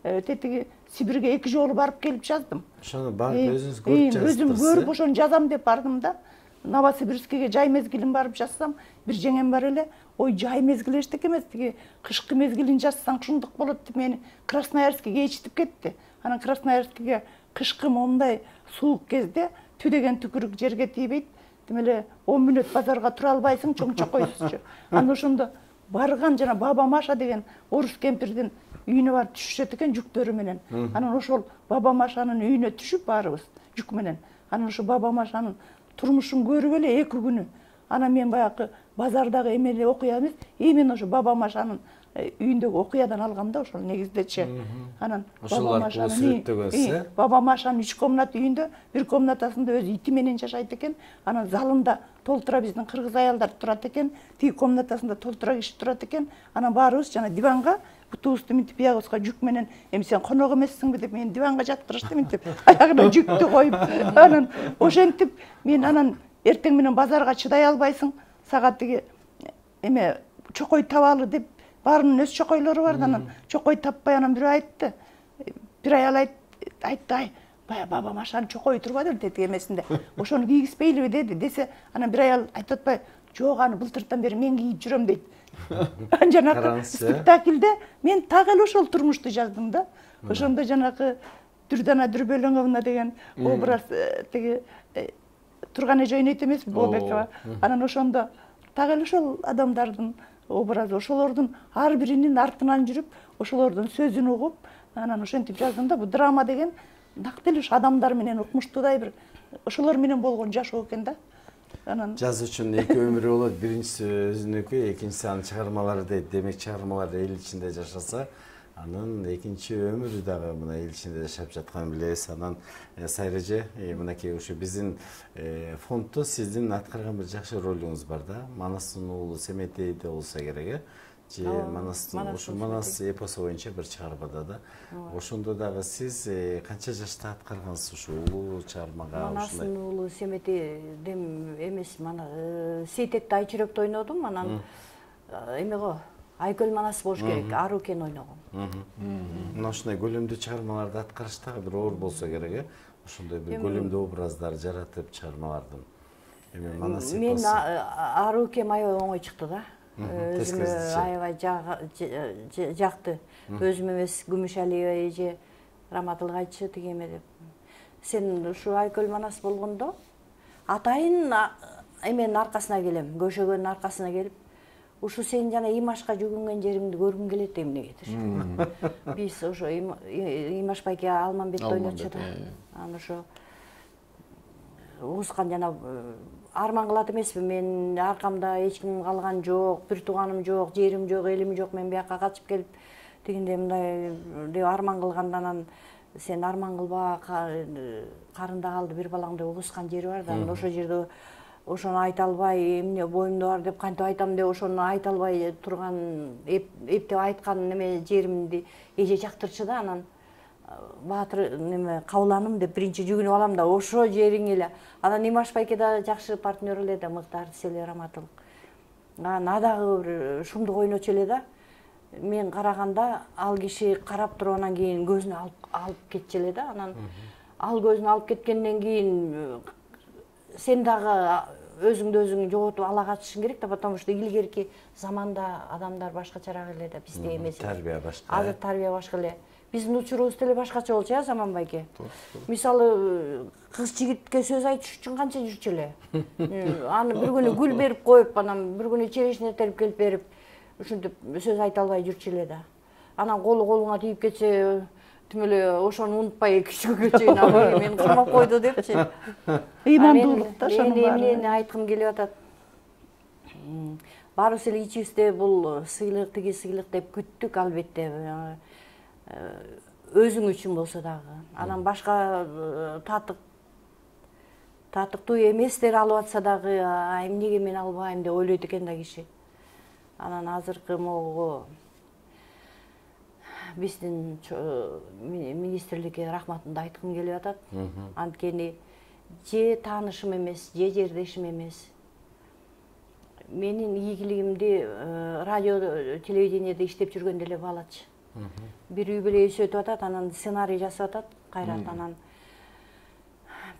тетиги Сибирге 2 жолу барып келип жаздым. Ошону барып өзүңүз көрүп жаздыңыз. Өзүм көрүп ошону жазам деп бардым да. Новосибирскиге жай мезгилин барып жазсам, бир жеңем бар эле, ой жай мезгил эчтеке эмес, тиги кышкы мезгилин жазсаң шундук болот деп мени Красноярскиге ичитип кетти. Анан Красноярскиге кышкы момундай суук кезде түдеген түкүрүк жерге тийбейт. Демеле 10 мүнөт базарга тура албайсың, чоң чокойсузчу. Анан ошондо барган жана Баба Маша деген орус кемпирдин үйүнө барып түшүшөт экен жүктөрү менен. Анан ошол Баба Машанын үйүнө түшүп баарыбыз жүк менен. Анан ошо Баба Машанын турмушун көрүп эле 2 күнү. Анан мен баягы базардагы эмеле окуя эмес, именно ошо Баба Машанын үйүндөгү окуядан алгам да ошол негиздечи. Анан Баба Машанын 3 комнат үйүндө, бир комнатасында өзү ити менен жашайт экен. Анан залында толтура биздин кыргыз аялдар турат экен, тиги комнатасында толтура киши турат экен. Анан баарыбыз жана диванга бутубузду минтип биягыбызга жүк менен, эми сен конок эмессиңби деп мени диванга жаткырышты минтип, аягына жүктү коюп. Анан ошентип мен анан эртең менен базарга чыдай албайсың, сага тиги эме чокой табалы деп баарынын өз чокойлору бар. Анан чокой таппай анан бирөө айтты. Бир аял айтты, ай, бая Баба Машанын чокою турбадыбы тетиги эмесинде. Ошону кийгизбейлиби деди. Десе, анан бир аял айтып атпай, жок аны былтыртан бери мен кийип жүрөм дейт. Жанакы спектакльде мен так эле ошол турмушту жаздым да. Ошондо жанакы Дүрдана Дүрбөлөңовна деген образ тиги турган эже ойнойт эмеспи Болбекова. Анан ошондо так эле ошол адамдардын образы, ошолордун ар биринин артынан жүрүп, ошолордун сөзүн угуп, анан ошентип жаздым да. Бул драма деген так деле ошо адамдар менен укмуштуудай бир ошолор менен болгон жашоо экен да. Анан жазуучунун 2 өмүрү болот. Биринчиси өзүнүкү, экинчиси анын чыгармалары дейт. Демек чыгармалары эл ичинде жашаса, анын экинчи өмүрү дагы мына эл ичинде жашап жатканын билебиз. Анан Сайра эже, мынакей ушу биздин фонддо сиздин аткарган бир жакшы ролуңуз бар да. Манастын уулу Семетейде болсо керек, же Манас эпосу боюнча бир чыгармада да. Ошондо дагы сиз канча жашта аткаргансыз ушу улуу чыгармага? Манастын уулу Семетейдем эмес, мана Сейтекте Айчүрөктү ойнодум. Анан эмего Айкөл Манас болуш керек, Арукен ойногом. Мына ушундай көлөмдүү чыгармаларды аткарыш дагы бир оор болсо керек, ошондой бир көлөмдүү образдар жаратып чыгармалардын. Мен Арукен аябай оңой чыкты да. Өзүмө аябай жакты. Өзүм эмес Күмүшалиева эже раматылык айтчы тигеме деп. Сен ушу Айкөл Манас болгондо атайын эменин аркасына келем, көшөгөнүн аркасына келип, ушу сен жана Имашка жүгүнгөн жериңди көргүм келет эмнегедир. Биз ошо Имаш байке Алманбетте ойнотчу да. Анан ошо угускан жана арман кылат эмесмин. Мен аркамда эч ким калган жок, бир тууганым жок, жерим жок, элим жок. Мен бияка качып келип дегенде мындай деп арман кылганда анан сен арман кылба, карында калды бир балаң деп угускан жери бар да. Анан ошо жерде ошону айта албай, эмне боюмда бар деп кантип айтам деп ошону айта албай турган, эптеп айткан неме жеримди эже жактырчу да. Анан баатыр неме кабыланым деп биринчи жүгүнүп алам да, ошо жериң эле. Анан Имаш байке да жакшы партнер эле да, мыкты артист эле, раматылык. Анан дагы бир шумдук ойночу эле да. Мен караганда ал киши карап туруп анан кийин көзүнө алып кетчү эле да. Анан ал көзүнө алып кеткенден кийин сен дагы өзүңдү өзүң жоготуп ала качышың керек да, потому что илгерки заманда адамдар башкачараак эле да, бизде эмес. Тарбия башка. Азыр тарбия башка эле. Биздин учурубуз деле башкача болчу, Заман байке. Мисалы, кыз жигитке сөз айтыш үчүн канча жүрчү эле. Аны бир күнү гүл берип коюп, анан бир күнү черешня терип келип берип, ушинтип сөз айта албай жүрчү эле да. Анан колуңа тийип кетсе, тим эле ошону унутпай кичүүгө чейин мени камап койду депчи. Ыймандуулук да ошонун баары. Эмнени айткым келип атат. Баарыбыз эле ичибизде бул сыйлык, тиги сыйлык деп күттүк, албетте. Өзүң үчүн болсо дагы. Анан башка татыктуу эместер алып атса дагы, эмнеге мен албайм деп ойлойт экен да киши. Анан азыркы могу биздин министрликке рахматымды айткым келип атат. Анткени же таанышым эмес, же жердешим эмес. Менин ийгилигимди радио, телевидениеде иштеп жүргөндө эле балачы. Бир үй бүлө өсөтүп атат, анан сценарий жасап атат, кайрат. Анан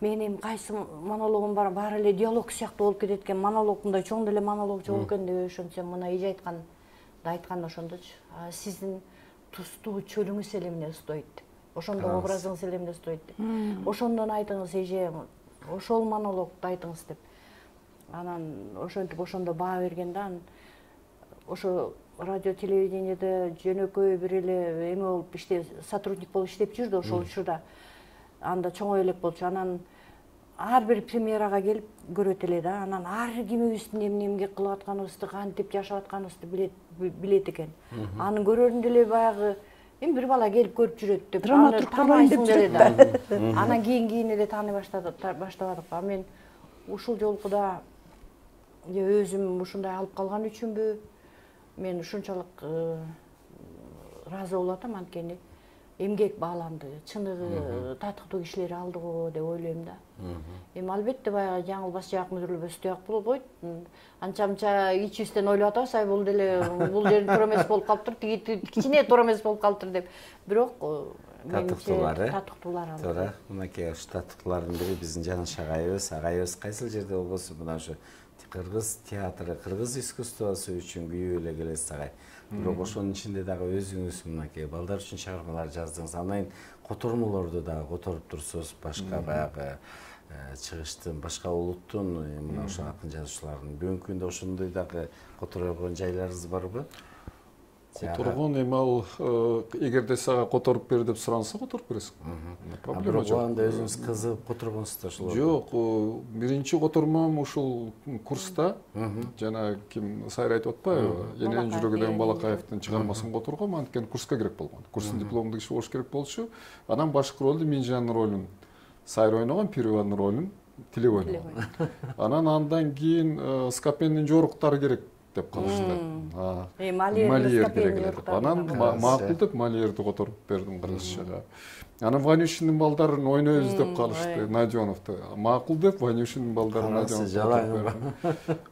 менин кайсы монологум бар, баары эле диалог сыяктуу болуп кетет экен. Монолог мындай чоң деле монолог жок экен деп ошентсем, мына эже айткан ошондочу. Сиздин тустуу чөлүңүз эле эмне стоит. Ошондо образыңыз эле эмне стоит. Ошондон айтыңыз эже, ошол монологду айтыңыз деп. Анан ошентип ошондо баа берген да. Ошо радио, телевидениеде жөнөкөй бир эле эме болуп сотрудник болуп иштеп жүрдү ошол учурда. Анда чоңой элек болчу. Анан ар бир премьерага келип көрөт эле да. Анан ар кимибиздин эмне кылып атканыбызды, кантип жашап атканыбызды билет экен. Аны көрөрүндө эле баягы бир бала келип көрүп жүрөт деп. Драматург болоюн деп жүрөт да. Анан кийин эле тааный баштабадык. Мен ушул жолкуда өзүм ушундай алып калган үчүнбү мен ушунчалык ыраазы болуп атам, анткени эмгек бааланды, чыныгы татыктуу кишилер алды го деп ойлойм да. Албетте баягы жаңылбас жаак мүдүрүлбөс жаак болбойт. Анча-мынча ичибизден ойлоп атабыз, бул деле бул жерин туура эмес болуп калыптыр, тиги кичине туура эмес болуп калыптыр деп. Бирок татыктуулары. Татыктуулар алды. Туура. Мынакей ушу татыктуулардын бири биздин Жаныш агайыбыз кайсыл жерде болбосун мына ушу кыргыз театры, кыргыз искусствосу үчүн күйүү эле келесиз агай. Бирок ошонун ичинде дагы өзүңүз мынакей балдар үчүн чыгармалар жаздыңыз. Андан котормолорду дагы которуп турсуз, башка баягы чыгыштын, башка улуттун мына ошо акын жазуучулардын бүгүнкү күндө ошондой дагы которгон жайларыңыз барбы? Которгон эми ал эгерде сага которуп бер деп суранса которуп бересиң. Проблема жок. Анда өзүңүз кызыгып которгонсуз да ошол. Жок, биринчи котормом ушул курста жана ким Сайра айтып атпайбы? Эненин жүрөгү деген Балакаевдин чыгармасын которгом, анткени курска керек болгон. Курстун дипломдук иши болуш керек болчу. Анан башкы ролду Минжанын ролун Сайра ойногон, Пированын ролун Тилек ойногон. Андан кийин Скопендин жоруктары керек деп калышты. Малиер керек. Анан макул деп Малиерди которуп бердим кыргызчага. Анан Ванюшиндин балдарын ойнойбуз деп калышты, Надионовду. Макул деп Ванюшиндин балдарын Надионовду.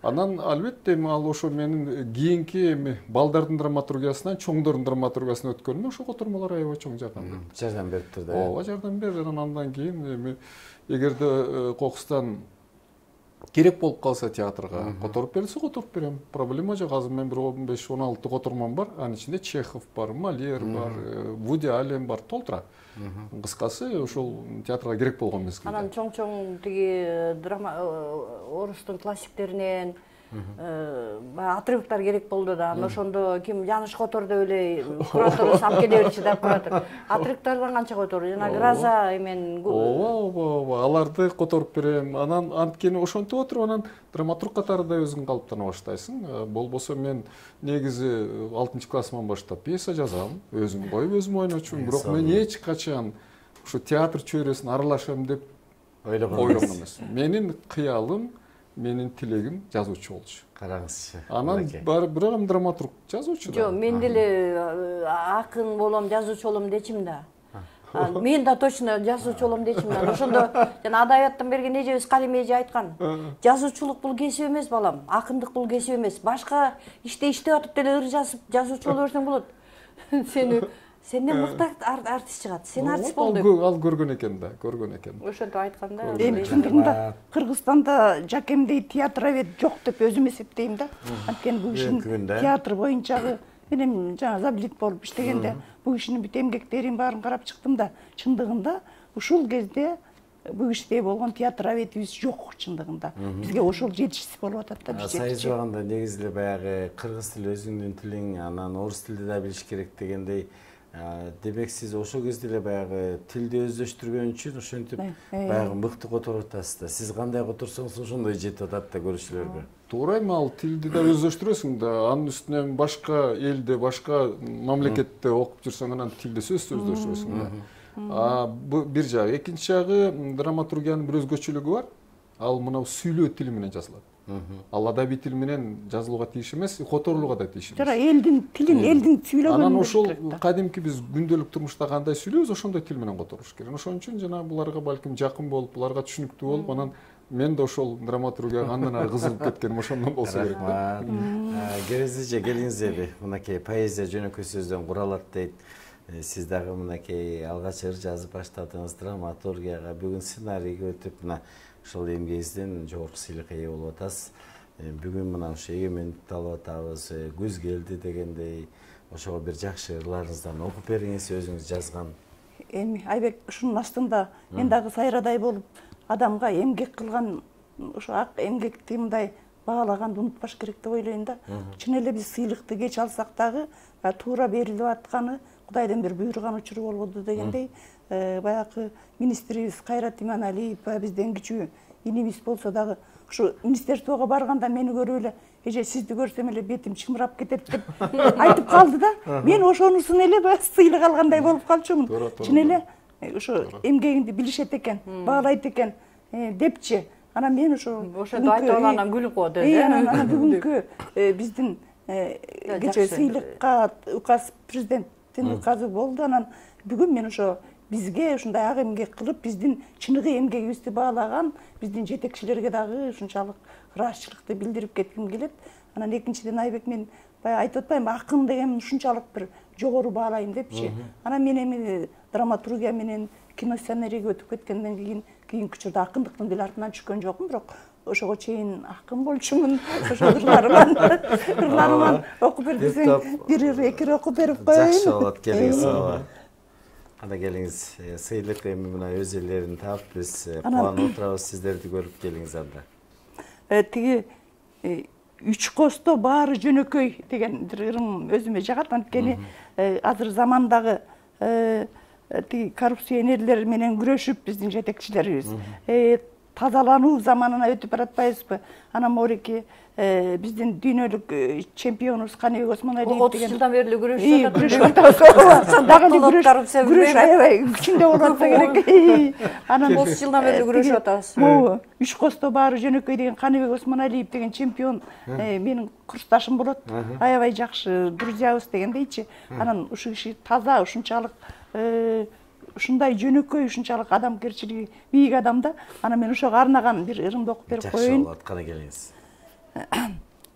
Анан албетте ал ошо менин кийинки балдардын драматургиясынан чоңдордун драматургиясына өткөнүмө ошо котормолор аябай чоң жаган. Жардам берип турду. Ооба, жардам берди. Андан кийин эгерде Кокустан керек болуп калса театрга которуп берилсе которуп берем. Проблема жок. Азыр мен бир 15-16 котормам бар. Анын ичинде Чехов бар, Малер бар, Вуди Аллен бар, толтура. Кыскасы ошол театрга керек болгон мезгилде. Анан чоң тиги драма орустун классиктеринен отрывоктор керек болду да. Ошондо ким Яныш Которду эле кураторубуз алып келе берчи да куратор. Отрывоктордон канча которду? Жана Гроза эмен ооба, аларды которуп берем. Анан анткени ошентип отуруп анан драматург катарында өзүң калыптана баштайсың. Болбосо мен негизи 6-классыман баштап пьеса жазам, өзүм коюп өзүм ойночумун. Бирок мен эч качан ушу театр чөйрөсүнө аралашам деп ойлогон эмес. Менин кыялым, менин тилегим жазуучу болчу. Караңызчы. Анан бирок эми драматург жазуучу да. Жок, мен деле акын болом, жазуучу болом дечим да. Мен да точно жазуучу болом дечим да. Ошондо жана адабияттан берген эжебиз Калим эже айткан. Жазуучулук бул кесип эмес балам, акындык бул кесип эмес. Башка иште иштеп атып деле ыр жазып жазуучу боло берсең болот. Сенден мыкты артист чыгат. Сен артист бол деп. Ал көргөн экен да, Ошентип айткан да. Эми чындыгында Кыргызстанда жакемдей театровед жок деп өзүм эсептейм да. Анткени бул кишинин театр боюнчагы менин жана заблит болуп иштегенде бул кишинин бүт эмгектерин баарын карап чыктым да. Чындыгында ушул кезде бул кишидей болгон театроведибиз жок чындыгында. Бизге ошол жетишсиз болуп атат да. Биз Сайжаганда негизи эле баягы кыргыз тили өзүңдүн тилиң, анан орус тилди да билиш керек дегендей. Демек сиз ошол кезде эле баягы тилди өздөштүргөн үчүн ошентип баягы мыкты которуп атасыз да. Сиз кандай которсоңуз ошондой жетип атат да көрүүчүлөргө. Туура эми ал тилди да өздөштүрөсүң да. Анын үстүнө башка элде, башка мамлекетте окуп жүрсөң анан тилди сөзсүз өздөштүрөсүң да. Бул бир жагы. Экинчи жагы драматургиянын бир өзгөчөлүгү бар. Ал мына сүйлөө тили менен жазылат. Ал адабий тил менен жазылууга тийиш эмес, которулууга да тийиш эмес. Жара элдин тилин, элдин сүйлөгөнүн. Анан ошол кадимки биз күндөлүк турмушта кандай сүйлөйбүз, ошондой тил менен которуш керек. Ошон үчүн жана буларга балким жакын болуп, буларга түшүнүктүү болуп, анан мен да ошол драматургияга андан ары кызыгып кеткеним ошондон болсо керек да. Керезиже келиңиз эби. Мынакей поэзия жөнөкөй сөздөн куралат дейт. Сиз дагы мынакей алгач ыр жазып баштадыңыз драматургияга, бүгүн сценарийге өтүп мына ошол эмгегиңизден жогорку сыйлыкка ээ болуп атасыз. Бүгүн мына ошо эгемендикти алып атабыз, күз келди дегендей, ошого бир жакшы ырларыңыздан окуп бериңиз, өзүңүз жазган. Эми Айбек ушунун астында мен дагы сайрадай болуп адамга эмгек кылган ошо ак эмгекти мындай баалаганды унутпаш керек деп ойлойм да. Чын эле биз сыйлыкты кеч алсак дагы туура берилип атканы Кудайдын бир буйруган учуру болбоду дегендей, баягы министрибиз Кайрат Иманалиев бизден кичүү инибиз болсо дагы ушу министерствого барганда мени көрүп эле эже сизди көрсөм эле бетим чымырап кетет деп айтып калды да. Мен ошонусун эле сыйлык алгандай болуп калчумун. Чын эле ошо эмгегиңди билишет экен, баалайт экен депчи. Анан мен ошентип айтып алгандан күлүп коет. Анан бүгүнкү биздин кечээ сыйлыкка указ президенттин указы болду. Анан бүгүн мен ошо бизге ушундай ак эмгек кылып, биздин чыныгы эмгегибизди баалаган биздин жетекчилерге дагы ушунчалык ыраазычылыкты билдирип кетким келет. Анан экинчиден Айбек мен баягы айтып атпаймынбы, акын деген ушунчалык бир жогору баалайм депчи. Анан мен эми драматургия менен киносценарийге өтүп кеткенден кийинки учурда акындыктын деле артынан түшкөн жокмун, бирок ошого чейин акын болчумун. Ошо ырларыман окуп бер десең, бир эки окуп берип коеюн. Жакшы болот, келиңиз ооба. Анда келиңиз, сыйлык эми мына өз элдерин таап биз кубанып отурабыз, сиздерди көрүп келиңиз анда. Тиги үч косто баары жөнөкөй деген бир ырым өзүмө жагат. Анткени азыр замандагы тиги коррупция энелер менен күрөшүп биздин жетекчилерибиз тазалануу заманына өтүп баратпайбызбы? Анан морики биздин дүйнөлүк чемпионубуз Каныбек Осмоналиев деген 30 жылдан бери күрөшүп атабыз. Дагы күрөш аябай күчүндө болуп атса керек. Анан 30 жылдан бери күрөшүп атабыз. Могу үч косто баары жөнөкөй деген Каныбек Осмоналиев деген чемпион менин курсташым болот. Аябай жакшы друзьябыз дегендейчи. Анан ушул киши таза, ушунчалык ушундай жөнөкөй, ушунчалык адамгерчилиги бийик адам да. Анан мен ошого арнаган бир ырымды окуп берип коеюн. Жакшы болот, кана келиңиз.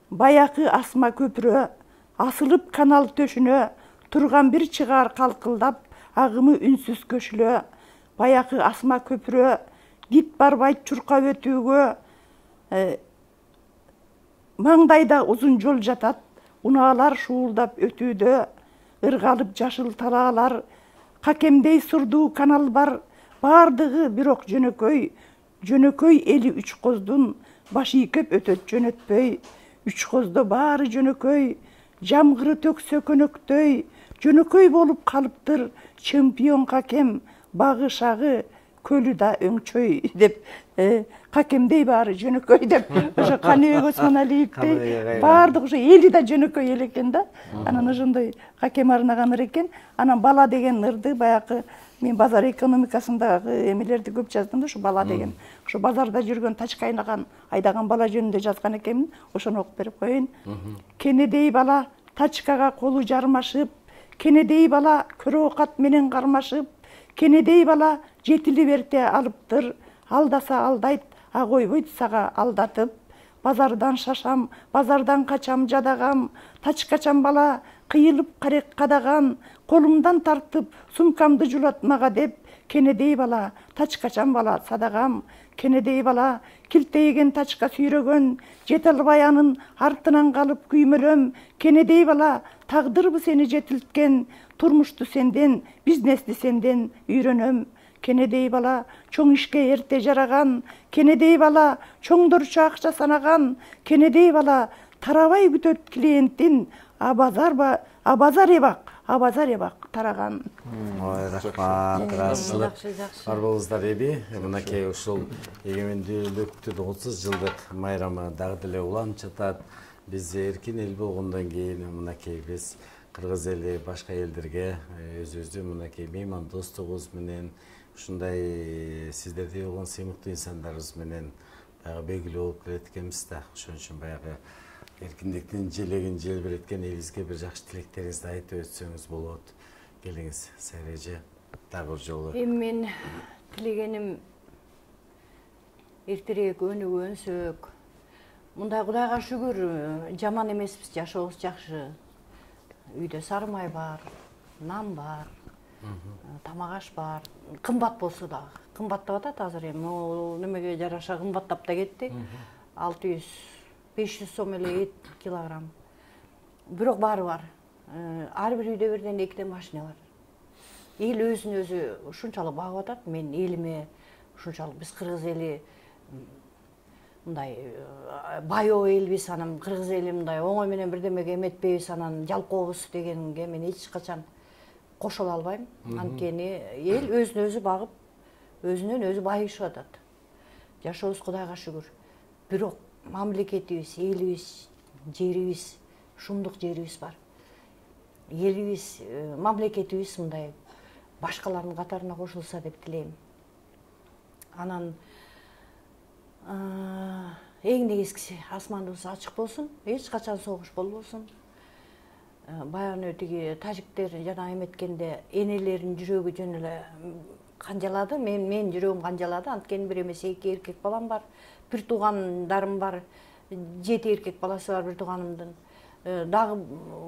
Баякы асма көпүрө, асылып канал төшүнө, турган бир чыгаар калкылдап, агымы үнсүз көшүлө. Баякы асма көпүрө, дит барбайт чуркап өтүүгө, Маңдайда узун жол жатат, унаалар шуулдап өтүүдө, ыргалып жашыл талаалар, какемдей сурдуу канал бар, бардыгы бирок жөнөкөй, жөнөкөй эли үч коздун, башы ийкеп өтөт жөнөтпөй, үч коздо баары жөнөкөй, жамгыры төксө көнөктөй, жөнөкөй болуп калыптыр, чемпион какем, багы шагы, көлү да өңчөй деп какемдей баары жөнөкөй деп ошо Каныбек Осмоналиевдей баардык ошо эли да жөнөкөй эл экен да. Анан ошондой какем арнаган ыр экен. Анан бала деген ырды баягы мен базар экономикасындагы эмелерди көп жаздым да, ошо бала деген. Ошо базарда жүргөн тачка айдаган бала жөнүндө жазган экенмин. Ошону окуп берип коеюн. Кенедей бала тачкага колу жармашып, кенедей бала көрөокат менен кармашып, кенедей бала жетилип эрте алыптыр, алдаса алдайт, а койбойт сага алдатып. Базардан шашам, базардан качам жадагам, тачкачам бала кыйылып карек кадаган, колумдан тартып сумкамды жулат мага деп, кенедей бала тачкачам бала садагам, кенедей бала килтейген тачка сүйрөгөн, жете албай анын артынан калып күймөлөм, кенедей бала тагдырбы сени жетилткен, турмушту сенден, бизнести сенден үйрөнөм. Кенедей бала чоң ишке эрте жараган, кенедей бала чоңдорчу акча санаган, кенедей бала тарабай күтөт клиентин, а базар эбак тараган. Ой, рахмат, ыраазычылык бар болуңуздар эби. Мынакей ушул эгемендүүлүктүн 30 жылдык майрамы дагы деле уланып жатат. Биз эркин эл болгондон кийин мынакей биз кыргыз эли башка элдерге өзүбүздүн мынакей мейман достугубуз менен ушундай сиздердей болгон сыймыктуу инсандарыбыз менен баягы белгилүү болуп келет экенбиз да. Ошон үчүн баягы эркиндиктин желегин желбиреткен элибизге бир жакшы тилектериңизди айтып өтсөңүз болот. Келиңиз, Сайра эже, дагы бир жолу. Эми мен тилегеним эртерээк өнүгөнсөк. Мындай Кудайга шүгүр, жаман эмеспиз, жашообуз жакшы. Үйдө сары май бар, нан бар, тамак аш бар. Кымбат болсо дагы. Кымбаттап атат азыр эми. Могул немеге жараша кымбаттап да кетти. 600-500 сом эле эт килограмм. Бирок баары бар. Ар бир үйдө бирден экиден машина бар. Эл өзүн өзү ушунчалык багып атат. Мен элиме ушунчалык биз кыргыз эли мындай байоо элбиз, анан кыргыз эли мындай оңой менен бирдемеге эметпейбиз, анан жалкообуз дегенге мен эч качан кошула албайм. Анткени эл өзүн өзү багып, өзүнөн өзү байышып атат. Жашообуз Кудайга шүгүр. Бирок мамлекетибиз, элибиз, жерибиз, шумдук жерибиз бар. Элибиз, мамлекетибиз мындай башкалардын катарына кошулса деп тилейм. Анан эң негизгиси асманыбыз ачык болсун, эч качан согуш болбосун. Баягы тиги тажиктер жана эметкенде энелердин жүрөгү жөн эле канжалады, мен жүрөгүм канжалады. Анткени бир эмес 2 эркек балам бар, бир туугандарым бар, 7 эркек баласы бар бир тууганымдын. Дагы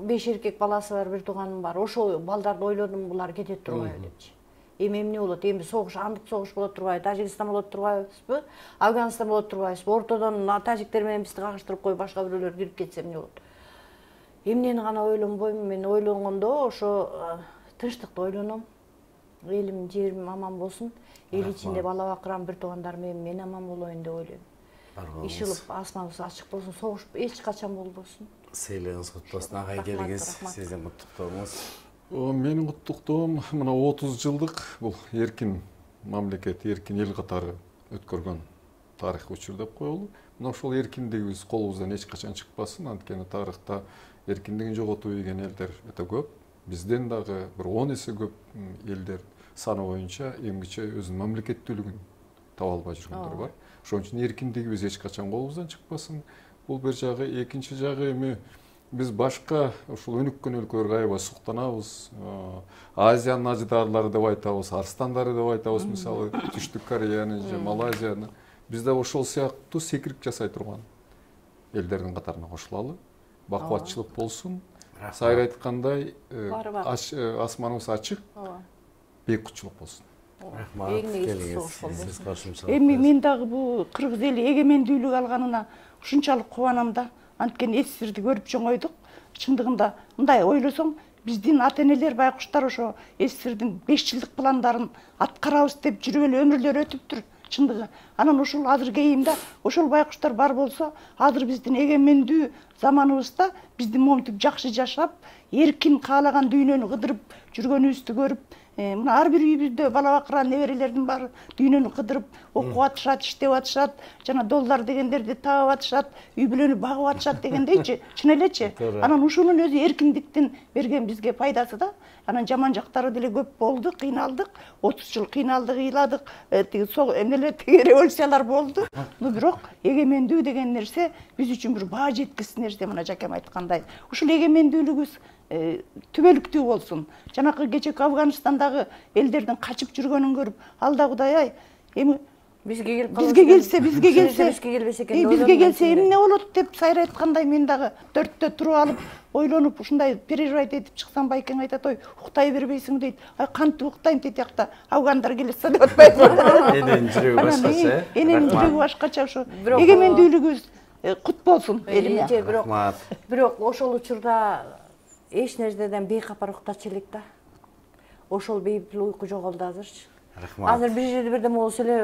5 эркек баласы бар бир тууганым бар. Ошо балдарды ойлодум, булар кете турбайбы депчи. Эми эмне болот? Эми согуш, андык согуш болот турбайбы? Тажикстан болот турбайбызбы? Афганистан болот турбайбызбы? Ортодон тажиктер менен бизди кагыштырып коюп башка бирөөлөр кирип кетсе эмне болот? Эмнени гана ойлонбойм, мен ойлонгондо ошо тынчтыкты ойлоном. Элим, жерим аман болсун. Эл ичинде бала бакырам, бир туугандарым менен мен аман болоюн деп ойлойм. Ишылып, асманыбыз ачык болсун, согуш эч качан болбосун. Сейлегиңиз куттуу болсун, агай келиңиз. Сиздин куттуктооңуз. Менин куттуктоом мына 30 жылдык бул эркин мамлекет, эркин эл катары өткөргөн тарых учур деп коелу. Мына ошол эркиндигибиз колубуздан эч качан чыкпасын. Анткени тарыхта эркиндигин жоготуп ийген элдер өтө көп. Бизден дагы бир 10 эсе көп элдер саны боюнча эмгиче өзүнүн мамлекеттүүлүгүн таба албай жүргөндөр бар. Ошон үчүн эркиндигибиз эч качан колубуздан чыкпасын. Бул бир жагы, экинчи жагы эми биз башка ушул өнүккөн өлкөлөргө аябай суктанабыз. Азиянын ажыдаарлары деп айтабыз, арстандары деп айтабыз, мисалы Түштүк Кореяны же Малайзияны. Биз да ошол сыяктуу секирип жасай турган элдердин катарына кошулалы. Бакубатчылык болсун. Сайра айткандай, асманыбыз ачык, бейкутчулук болсун. Рахмат. Эң негизгиси Келиңиз. ошол болду. Сиз кошумчалык. Эми мен дагы бул кыргыз эли эгемендүүлүк алганына ушунчалык кубанам да. Анткени СССРди көрүп чоңойдук. Чындыгында мындай ойлосоң, биздин ата-энелер байкуштар ошо СССРдин 5 жылдык пландарын аткарабыз деп жүрүп эле өмүрлөрү өтүптүр. Чындыгы. Анан ушул азыр кейимде ошол байкуштар бар болсо, азыр биздин эгемендүү заманыбызда биздин моментип жакшы жашап, эркин каалаган дүйнөнү кыдырып жүргөнүбүздү көрүп, мына ар бир үйүбүздө бала бакыран неберелердин баары дүйнөнү кыдырып окуп атышат, иштеп атышат, жана доллар дегендерди таап атышат, үй бүлөнү багып атышат дегендейчи, чын элечи. Анан ушунун өзү эркиндиктин берген бизге пайдасы да. Анан жаман жактары деле көп болду, кыйналдык, 30 жыл кыйналдык, ыйладык, революциялар болду. Но бирок эгемендүү деген нерсе биз үчүн бир баа жеткис нерсе, мына жакем айткандай. Ушул эгемендүүлүгүбүз түбөлүктүү болсун. Жанакы кечеки Афганистандагы элдердин качып жүргөнүн көрүп, алда Кудай ай, эми Бизге келсе, бизге келбесе экен. бизге келсе эмне болот деп сайра айткандай мен дагы 4-тө туруп алып, ойлонуп, ушундай переживать этип чыксам, байкең айтат, ой, уктай бербейсиң дейт. Ай, кантип уктайм дейт, жакта афгандар келсе деп атпайбы. Эненин жүрөгү башкача. Эненин жүрөгү башкача, ошо эгемендүүлүгүбүз кут болсун элиме. Бирок ошол учурда эч нерседен бейкапар уктачу элек да. Ошол бейпил уйку жоголду азырчы. Азыр бир жерде бирдеме болсо эле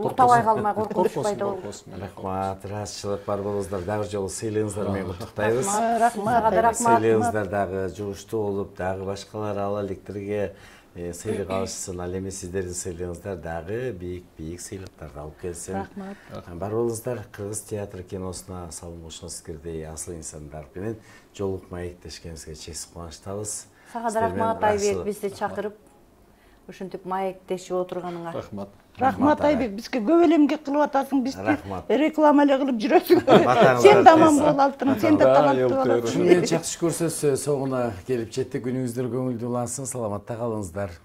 уктабай калмай коркунуч пайда болду. Рахмат, ыраазычылык бар болуңуздар. Дагы жолу сыйлыгыңыздар менен куттуктайбыз. Рахмат. Сыйлыгыңыздар дагы жугуштуу болуп, дагы башкалар ала электерге сыйлык алышсын. Ал эми сиздердин сыйлыгыңыздар дагы бийик сыйлыктарды алып келсин. Рахмат. Бар болуңуздар. Кыргыз театр киносуна салым кошкоңуздардай асыл инсандар менен жолугуп маектешкенибизге чексиз кубанычтабыз. Сага да рахмат, Айбек, бизди чакырып ушинтип маектешип отурганыңа. Рахмат. Рахмат Айбек, бизге көп эле эмгек кылып атасың, бизди реклама эле кылып жүрөсүң. Сен да аман бол, алтыным, сен да таланттуу болосуң. Шуну жакшы көрсөз, соңуна келип жетти. Күнүңүздөр көңүлдүү улансын, саламатта калыңыздар.